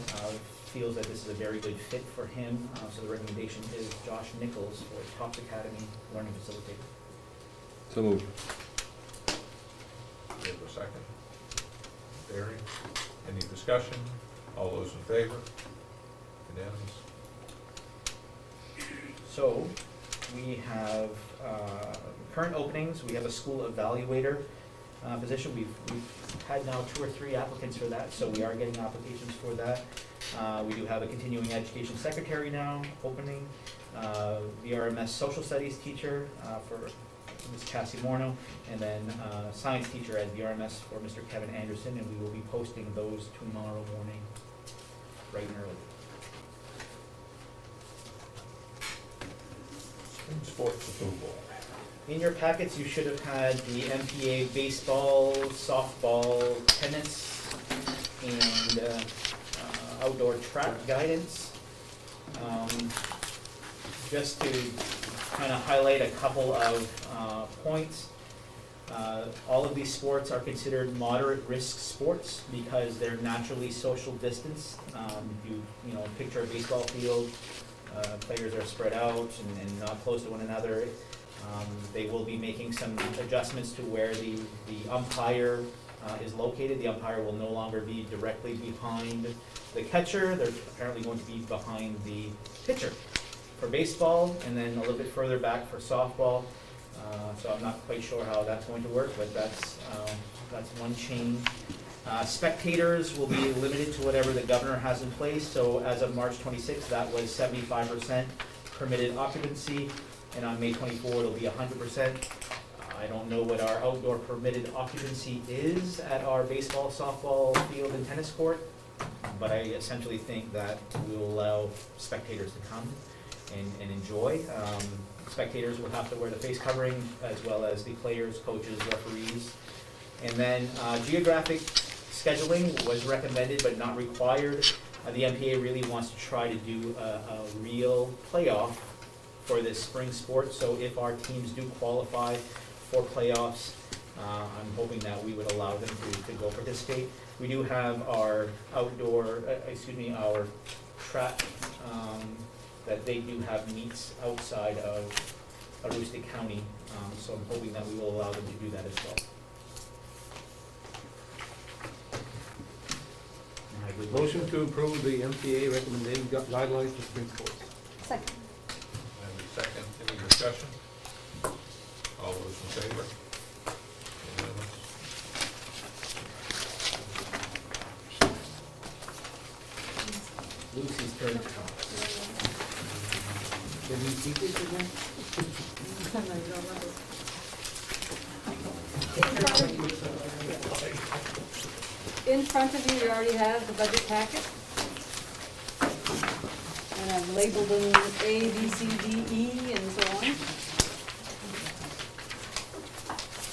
feels that this is a very good fit for him. So the recommendation is Josh Nichols for TOPS Academy Learning Facilitator. So moved. We have a second. Barry, any discussion? All those in favor? Unanimous? So we have current openings. We have a school evaluator position. We've had now 2 or 3 applicants for that, so we are getting applications for that. We do have a continuing education secretary now opening, VRMS social studies teacher for Ms. Cassie Morno, and then science teacher at VRMS for Mr. Kevin Anderson, and we will be posting those tomorrow morning, bright and early. Sports approval. In your packets, you should have had the MPA baseball, softball, tennis, and outdoor track guidance. Just to kind of highlight a couple of points. All of these sports are considered moderate risk sports because they're naturally social distance. If you picture a baseball field, players are spread out and not close to one another. They will be making some adjustments to where the umpire is located. The umpire will no longer be directly behind the catcher. They're apparently going to be behind the pitcher for baseball, and then a little bit further back for softball. So I'm not quite sure how that's going to work, but that's one change. Spectators will be limited to whatever the governor has in place. So as of March 26th, that was 75% permitted occupancy, and on May 24th, it'll be 100%. I don't know what our outdoor permitted occupancy is at our baseball, softball field and tennis court, but I essentially think that we will allow spectators to come and enjoy. Spectators will have to wear the face covering, as well as the players, coaches, referees. And then geographic scheduling was recommended but not required. The MPA really wants to try to do a real playoff for this spring sport, so if our teams do qualify for playoffs, I'm hoping that we would allow them to go participate. We do have our outdoor, our track, that they do have meets outside of Aroostook County, so I'm hoping that we will allow them to do that as well. And I would Motion to approve the MPA recommended guidelines for spring sports. Second. And a second, any discussion? All those in favor? Unanimous. Lucy's turn to talk. Can we keep it again? In front of you, you already have the budget packet. And I've labeled them A, B, C, D, E, and so on.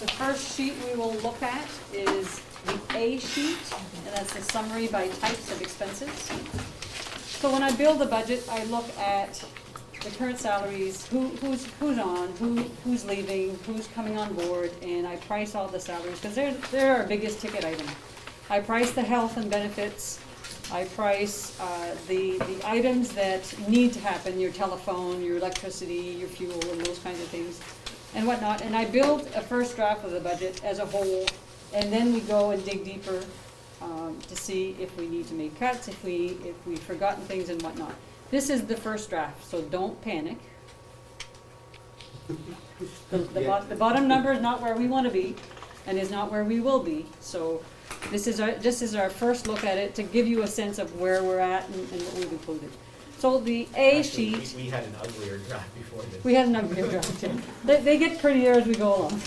The first sheet we will look at is the A sheet, and that's the summary by types of expenses. So when I build a budget, I look at the current salaries, who's on, who's leaving, who's coming on board, and I price all the salaries, because they're our biggest ticket item. I price the health and benefits, I price the items that need to happen, your telephone, your electricity, your fuel, and those kinds of things, and whatnot, and I build a first draft of the budget as a whole, and then we go and dig deeper to see if we need to make cuts, if we've forgotten things and whatnot. This is the first draft, so don't panic. The bottom number is not where we want to be, and is not where we will be. So this is our first look at it to give you a sense of where we're at and what we've included. So the A Actually, sheet. we had an uglier draft before this. We had an uglier draft. They get prettier as we go along.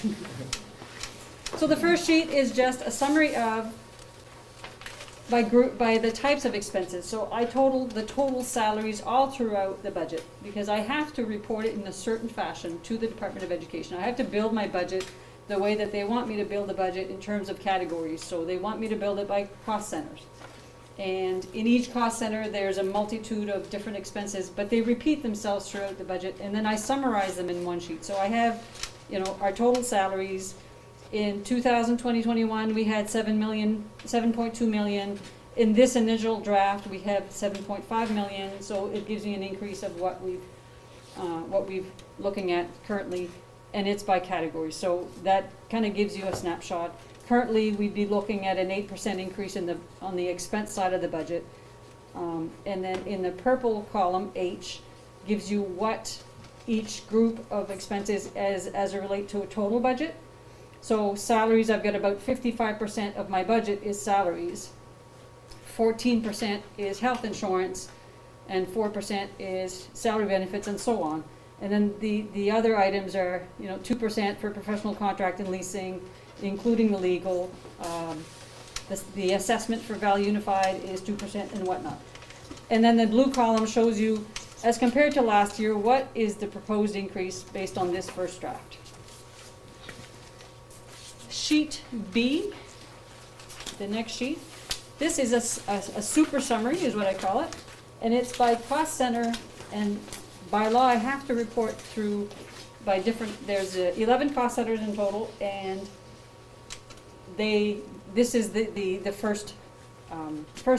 So the first sheet is just a summary of by the types of expenses. So I total the total salaries all throughout the budget, because I have to report it in a certain fashion to the Department of Education. I have to build my budget the way that they want me to build the budget in terms of categories. So they want me to build it by cost centers. And in each cost center there's a multitude of different expenses, but they repeat themselves throughout the budget, and then I summarize them in one sheet. So I have, our total salaries. In 2020-21, we had 7.2 million. In this initial draft, we have 7.5 million. So it gives you an increase of what we've looking at currently, and it's by category. So that kind of gives you a snapshot. Currently, we'd be looking at an 8% increase on the expense side of the budget, and then in the purple column H gives you what each group of expenses as it relate to a total budget. So salaries, I've got about 55% of my budget is salaries, 14% is health insurance, and 4% is salary benefits, and so on. And then the other items are, 2% for professional contract and leasing, including the legal. The assessment for Valley Unified is 2% and whatnot. And then the blue column shows you, as compared to last year, what is the proposed increase based on this first draft. Sheet B, the next sheet, this is a super summary is what I call it, and it's by cost center, and by law I have to report through by different, there's 11 cost centers in total, and this is the first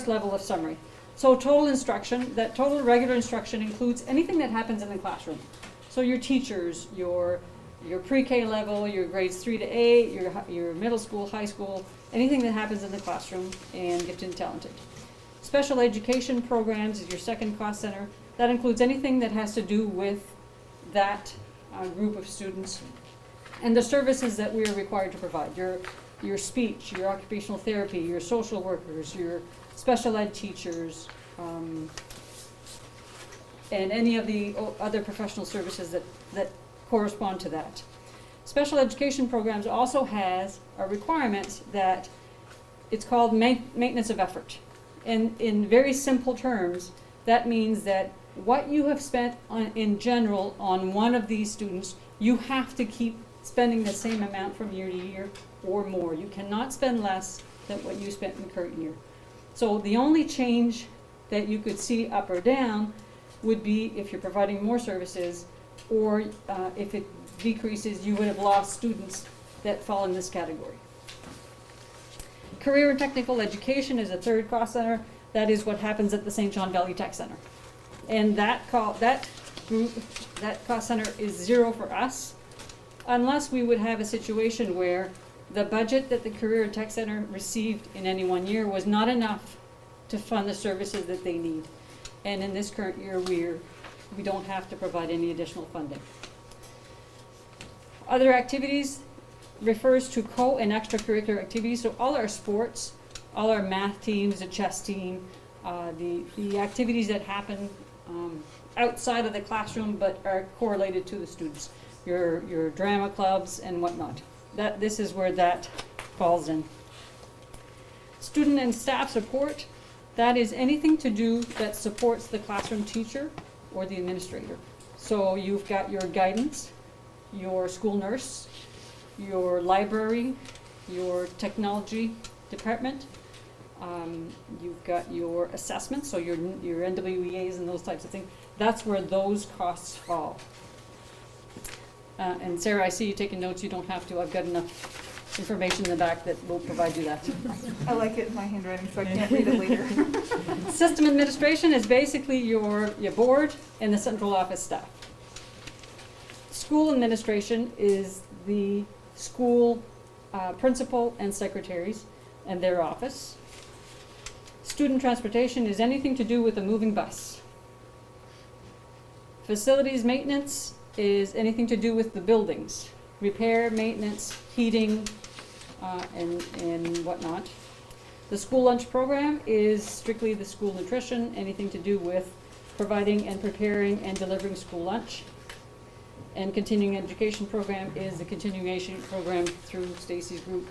level of summary. So total instruction, that total regular instruction includes anything that happens in the classroom. So your teachers, your pre-K level, your grades 3 to 8, your middle school, high school, anything that happens in the classroom, and gifted and talented. Special education programs is your second cost center. That includes anything that has to do with that group of students, and the services that we are required to provide. Your speech, your occupational therapy, your social workers, your special ed teachers, and any of the other professional services that correspond to that. Special education programs also has a requirement that it's called maintenance of effort. And in very simple terms, that means that what you have spent on, in general on one of these students, you have to keep spending the same amount from year to year or more. You cannot spend less than what you spent in the current year. So the only change that you could see up or down would be if you're providing more services, or if it decreases, you would have lost students that fall in this category. Career and technical education is a third cost center. That is what happens at the St. John Valley Tech Center. And that cost center is zero for us, unless we would have a situation where the budget that the Career and Tech Center received in any one year was not enough to fund the services that they need. And in this current year, we don't have to provide any additional funding. Other activities refers to co- and extracurricular activities, so all our sports, all our math teams, the chess team, the activities that happen outside of the classroom but are correlated to the students, your drama clubs and whatnot. This is where that falls in. Student and staff support, that is anything to do that supports the classroom teacher or the administrator. So you've got your guidance, your school nurse, your library, your technology department, you've got your assessments, so your NWEAs and those types of things. That's where those costs fall. And Sarah, I see you taking notes. You don't have to. I've got enough information in the back that will provide you that. I like it in my handwriting, so I can't read it later. System administration is basically your board and the central office staff. School administration is the school principal and secretaries and their office. Student transportation is anything to do with a moving bus. Facilities maintenance is anything to do with the buildings. Repair, maintenance, heating, and whatnot. The school lunch program is strictly the school nutrition, anything to do with providing and preparing and delivering school lunch. And continuing education program is the continuation program through Stacy's group.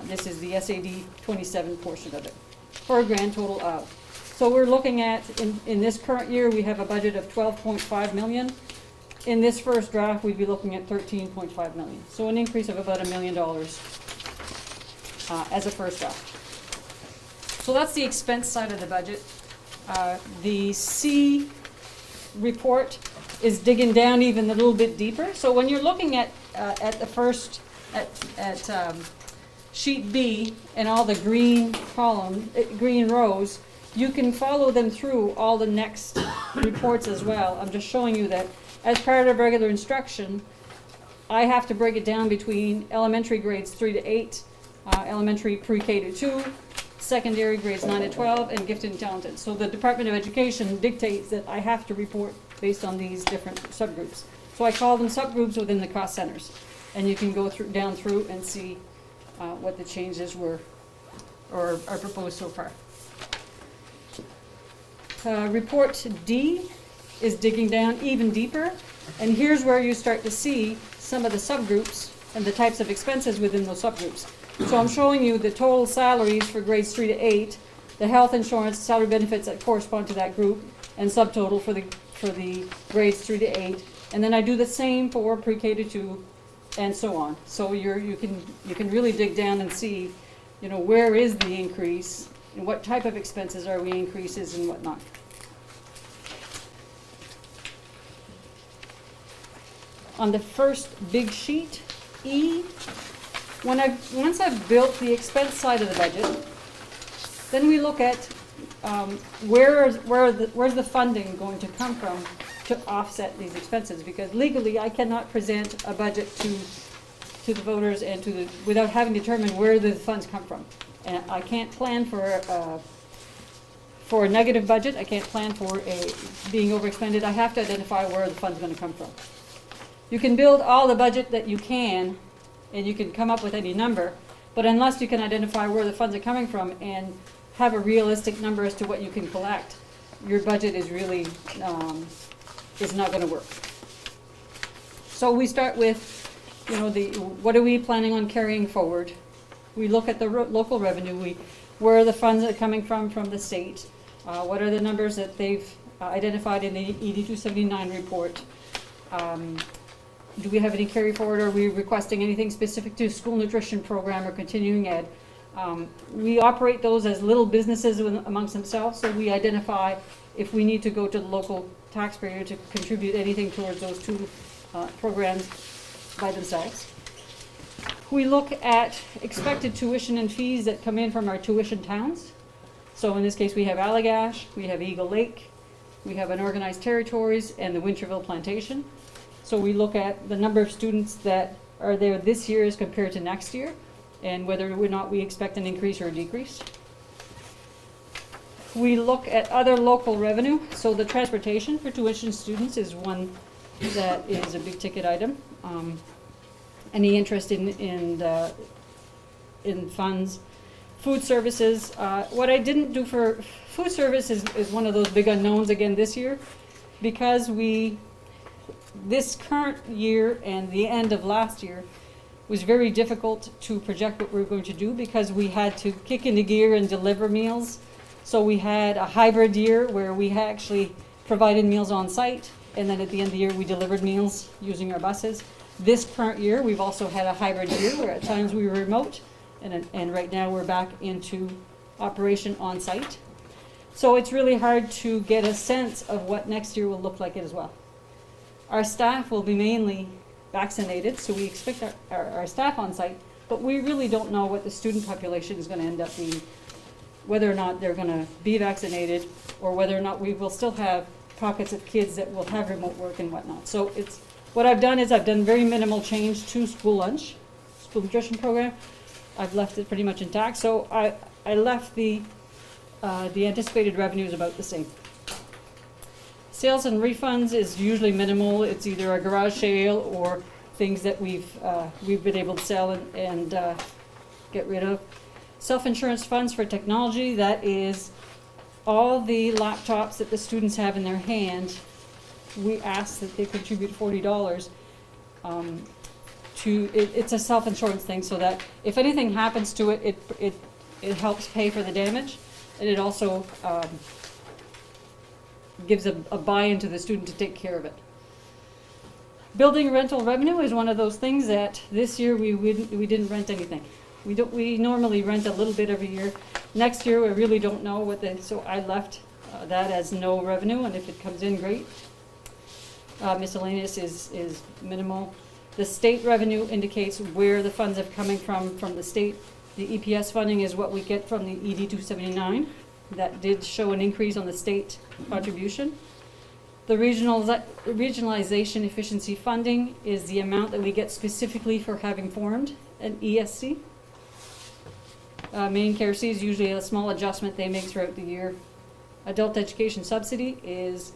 This is the MSAD27 portion of it, for a grand total of. So we're looking at, in this current year, we have a budget of $12.5 million. In this first draft, we'd be looking at $13.5 million. So an increase of about $1 million as a first draft. So that's the expense side of the budget. The C report is digging down even a little bit deeper. So when you're looking at the first, at sheet B and all the green green rows, you can follow them through all the next reports as well. I'm just showing you that as part of regular instruction, I have to break it down between elementary grades 3 to 8, elementary pre-K to 2, secondary grades 9 to 12, and gifted and talented. So the Department of Education dictates that I have to report based on these different subgroups. So I call them subgroups within the cost centers. And you can go down through and see what the changes were or are proposed so far. Report D is digging down even deeper, and here's where you start to see some of the subgroups and the types of expenses within those subgroups. So I'm showing you the total salaries for grades 3 to 8, the health insurance, salary benefits that correspond to that group, and subtotal for the grades 3 to 8, and then I do the same for pre-K to 2, and so on. So you can really dig down and see, you know, where is the increase and what type of expenses are we increases and whatnot. On the first big sheet, E, once I've built the expense side of the budget, then we look at where's the funding going to come from to offset these expenses, because legally I cannot present a budget to the voters and without having determined where the funds come from. And I can't plan for a negative budget. I can't plan for being overexpended. I have to identify where the fund's going to come from. You can build all the budget that you can, and you can come up with any number, but unless you can identify where the funds are coming from and have a realistic number as to what you can collect, your budget is really is not going to work. So we start with you know, what are we planning on carrying forward? We look at the local revenue, where are the funds that are coming from the state? What are the numbers that they've identified in the ED279 report? Do we have any carry forward? Are we requesting anything specific to school nutrition program or continuing ed? We operate those as little businesses amongst themselves, so we identify if we need to go to the local taxpayer to contribute anything towards those two programs by themselves. We look at expected tuition and fees that come in from our tuition towns. So in this case, we have Allagash, we have Eagle Lake, we have Unorganized Territories, and the Winterville Plantation. So we look at the number of students that are there this year as compared to next year, and whether or not we expect an increase or a decrease. We look at other local revenue. So the transportation for tuition students is one that is a big ticket item. Any interest in funds. Food services, what I didn't do for food service is one of those big unknowns again this year, because this current year and the end of last year was very difficult to project what we were going to do, because we had to kick into gear and deliver meals. So we had a hybrid year where we actually provided meals on site, and then at the end of the year we delivered meals using our buses. This current year we've also had a hybrid year where at times we were remote, and right now we're back into operation on site. So it's really hard to get a sense of what next year will look like as well. Our staff will be mainly vaccinated, so we expect our staff on site, but we really don't know what the student population is going to end up being, whether or not they're going to be vaccinated, or whether or not we will still have pockets of kids that will have remote work and whatnot. So what I've done is I've done very minimal change to school lunch, school nutrition program. I've left it pretty much intact, so I left the anticipated revenues about the same. Sales and refunds is usually minimal. It's either a garage sale or things that we've been able to sell and get rid of. Self-insurance funds for technology, that is all the laptops that the students have in their hand. We ask that they contribute $40 it's a self-insurance thing, so that if anything happens to it, it helps pay for the damage, and it also gives a buy-in to the student to take care of it. Building rental revenue is one of those things that this year we didn't rent anything. We normally rent a little bit every year. Next year we really don't know so I left that as no revenue, and if it comes in, great. Miscellaneous is minimal. The state revenue indicates where the funds are coming from the state. The EPS funding is what we get from the ED279. That did show an increase on the state contribution. The regionalization efficiency funding is the amount that we get specifically for having formed an ESC. Main Care C is usually a small adjustment they make throughout the year. Adult education subsidy is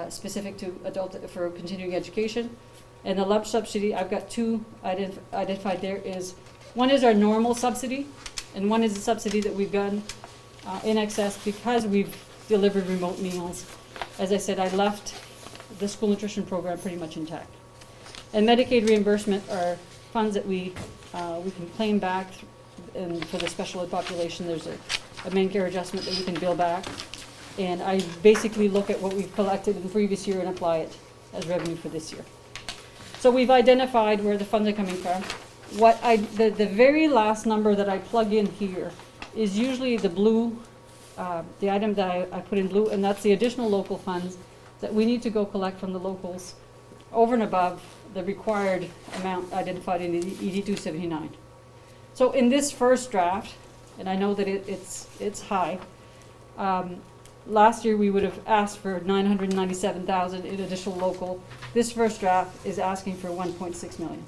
specific to for continuing education. And the lump subsidy, I've got two identified there. One is our normal subsidy, and one is a subsidy that we've done in excess because we've delivered remote meals. As I said, I left the school nutrition program pretty much intact. And Medicaid reimbursement are funds that we can claim back, and for the special ed population, there's a main care adjustment that we can bill back. And I basically look at what we've collected in the previous year and apply it as revenue for this year. So we've identified where the funds are coming from. The very last number that I plug in here is usually the blue, the item that I put in blue, and that's the additional local funds that we need to go collect from the locals over and above the required amount identified in the ED279. So in this first draft, and I know that it's high, last year we would have asked for $997,000 in additional local. This first draft is asking for $1.6 million.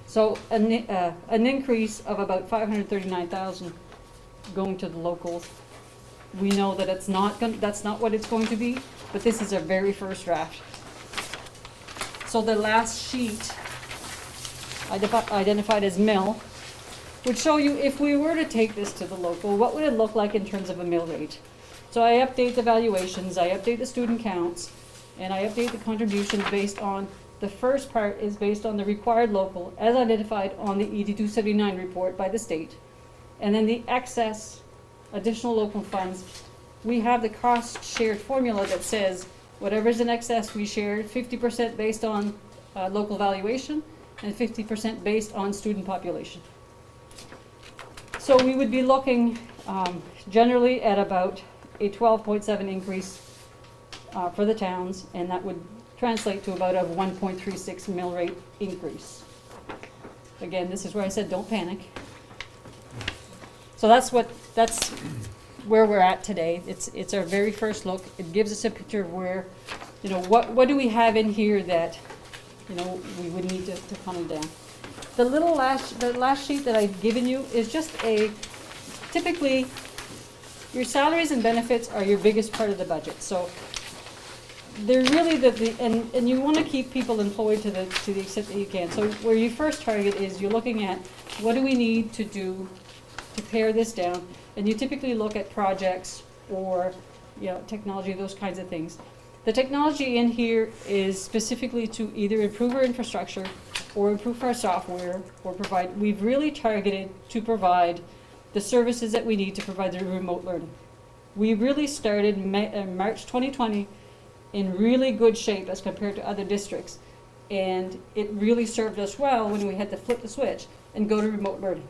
So an increase of about $539,000 going to the locals. We know that that's not what it's going to be, but this is our very first draft. So the last sheet, identified as mill, would show you if we were to take this to the local, what would it look like in terms of a mill rate. So I update the valuations, I update the student counts, and I update the contributions based on The first part is based on the required local, as identified on the ED279 report by the state. And then the excess additional local funds, we have the cost shared formula that says whatever's in excess, we share 50% based on local valuation and 50% based on student population. So we would be looking generally at about a 12.7 increase for the towns, and that would translate to about a 1.36 mill rate increase. Again, this is where I said don't panic. So that's where we're at today. It's our very first look. It gives us a picture of where, you know, what do we have in here that, you know, we would need to funnel down. The last sheet that I've given you is just typically your salaries and benefits are your biggest part of the budget. So they're really and you want to keep people employed to the extent that you can. So where you first target is you're looking at what do we need to do to pare this down, and you typically look at projects or, you know, technology, those kinds of things. The technology in here is specifically to either improve our infrastructure or improve our software or provide. We've really targeted to provide the services that we need to provide the remote learning. We really started March 2020 in really good shape as compared to other districts, and it really served us well when we had to flip the switch and go to remote learning.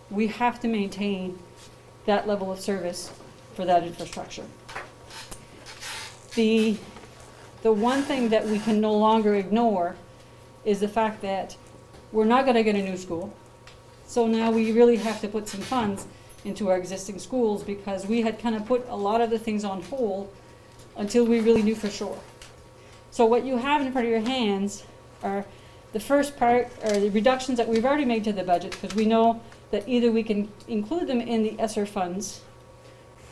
We have to maintain that level of service for that infrastructure. The one thing that we can no longer ignore is the fact that we're not going to get a new school. So now we really have to put some funds into our existing schools, because we had kind of put a lot of the things on hold until we really knew for sure. So what you have in front of your hands are the first part, are the reductions that we've already made to the budget, because we know that either we can include them in the ESSER funds,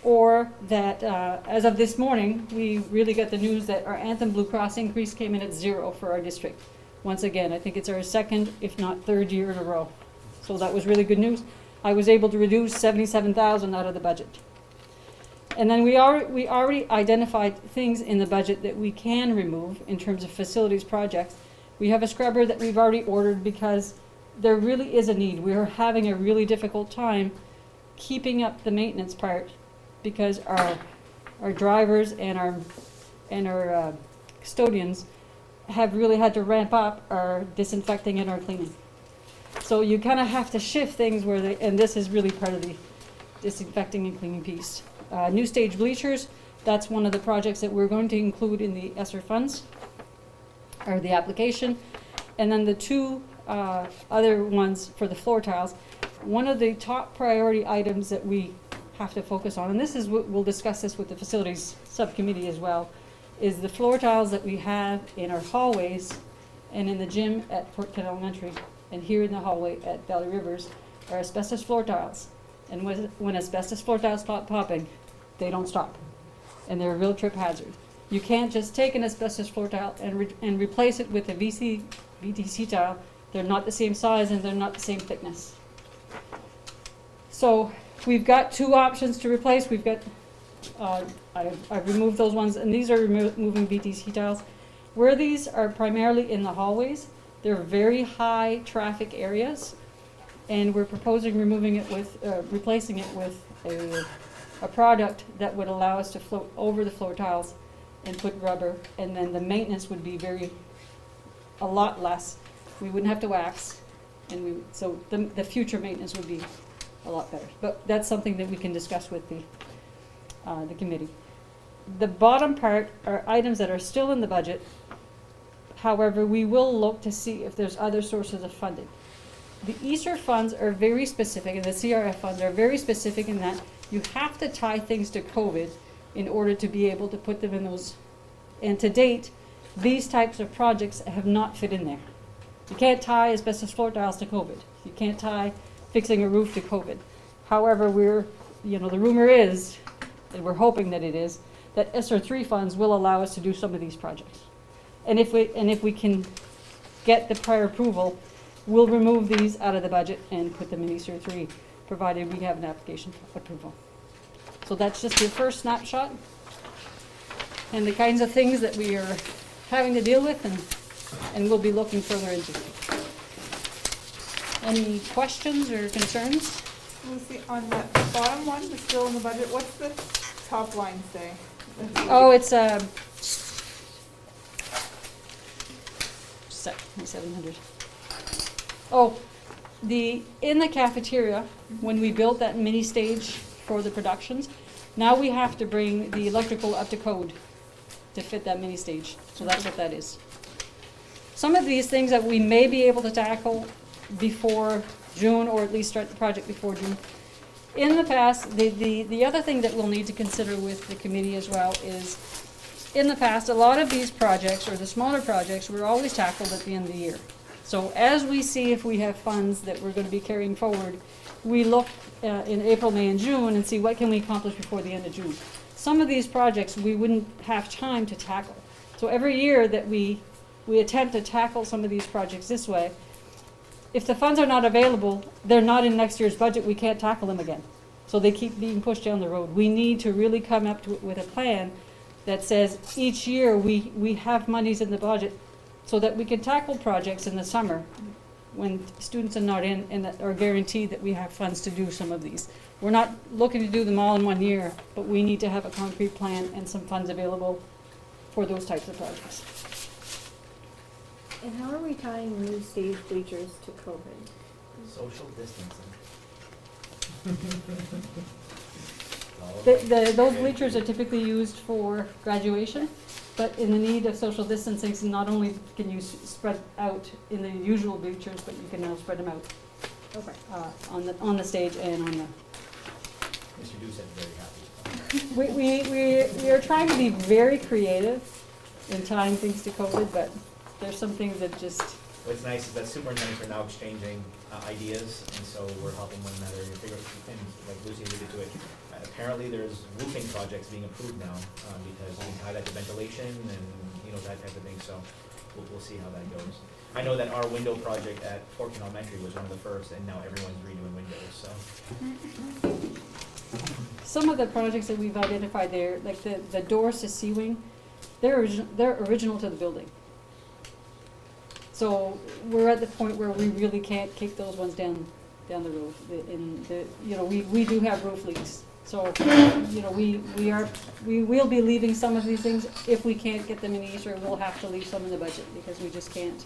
or that as of this morning, we really got the news that our Anthem Blue Cross increase came in at 0 for our district. Once again, I think it's our second, if not third year in a row. So that was really good news. I was able to reduce $77,000 out of the budget. And then we already identified things in the budget that we can remove in terms of facilities projects. We have a scrubber that we've already ordered because there really is a need. We are having a really difficult time keeping up the maintenance part, because our drivers and our custodians have really had to ramp up our disinfecting and our cleaning. So you kind of have to shift things and this is really part of the disinfecting and cleaning piece. New stage bleachers, that's one of the projects that we're going to include in the ESSER funds, or the application. And then the two other ones for the floor tiles. One of the top priority items that we have to focus on, and this is we'll discuss this with the facilities subcommittee as well, is the floor tiles that we have in our hallways and in the gym at Port Kent Elementary and here in the hallway at Valley Rivers are asbestos floor tiles. And when asbestos floor tiles stop popping, they don't stop, and they're a real trip hazard. You can't just take an asbestos floor tile and replace it with a VTC tile. They're not the same size and they're not the same thickness. So we've got two options to replace. We've got, I've removed those ones, and these are removing VTC tiles. Where these are primarily in the hallways, they're very high traffic areas, and we're proposing removing it with, replacing it with a product that would allow us to float over the floor tiles and put rubber, and then the maintenance would be a lot less. We wouldn't have to wax, and so the future maintenance would be a lot better. But that's something that we can discuss with the committee. The bottom part are items that are still in the budget. However, we will look to see if there's other sources of funding. The ESSER funds are very specific, and the CRF funds are very specific in that you have to tie things to COVID in order to be able to put them in those. And to date, these types of projects have not fit in there. You can't tie asbestos floor tiles to COVID. You can't tie fixing a roof to COVID. However, the rumor is, and we're hoping that it is, that ESSER 3 funds will allow us to do some of these projects. And if we can get the prior approval, we'll remove these out of the budget and put them in ESSER 3, provided we have an application approval. So that's just your first snapshot and the kinds of things that we are having to deal with and and we'll be looking further into. Any questions or concerns? Lucy, on that bottom one, that's still in the budget, what's the top line say? Oh, it's 700. Oh, in the cafeteria, when we built that mini stage for the productions, now we have to bring the electrical up to code to fit that mini stage. So that's what that is. Some of these things that we may be able to tackle before June, or at least start the project before June. In the past, the other thing that we'll need to consider with the committee as well is, in the past, a lot of these projects, or the smaller projects, were always tackled at the end of the year. So as we see if we have funds that we're going to be carrying forward, we look in April, May, and June and see what can we accomplish before the end of June. Some of these projects we wouldn't have time to tackle. So every year that we attempt to tackle some of these projects this way, if the funds are not available, they're not in next year's budget, we can't tackle them again. So they keep being pushed down the road. We need to really come up with a plan that says each year we have monies in the budget so that we can tackle projects in the summer when students are not in and that are guaranteed that we have funds to do some of these. We're not looking to do them all in one year, but we need to have a concrete plan and some funds available for those types of projects. And how are we tying new stage bleachers to COVID? Social distancing. Those bleachers are typically used for graduation, but in the need of social distancing, not only can you spread out in the usual bleachers, but you can now spread them out Okay. on the stage and on the. Mr. Doucette's very happy. We are trying to be very creative in tying things to COVID, but there's some things that just. What's nice is that superintendents are now exchanging ideas, and so we're helping one another figure, and like Lucy alluded to it, apparently there's roofing projects being approved now, because we can tie that to ventilation and, you know, that type of thing, so we'll see how that goes. I know that our window project at Forkin Elementary was one of the first, and now everyone's redoing windows, so. Some of the projects that we've identified there, like the doors to C-wing, they're original to the building. So we're at the point where we really can't kick those ones down the road. We do have roof leaks. So, you know, we will be leaving some of these things. If we can't get them in Easter, we'll have to leave some in the budget because we just can't.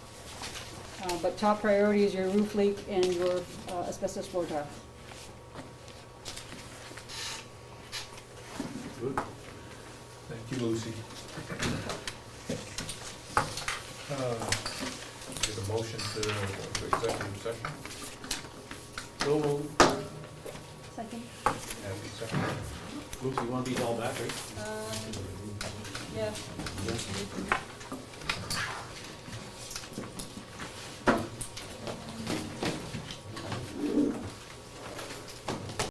But top priority is your roof leak and your asbestos floor tile. Good. Thank you, Lucy. Get a motion to executive session. So moved. Second. Abby, second. Lucy, you want these all back, right? Yeah.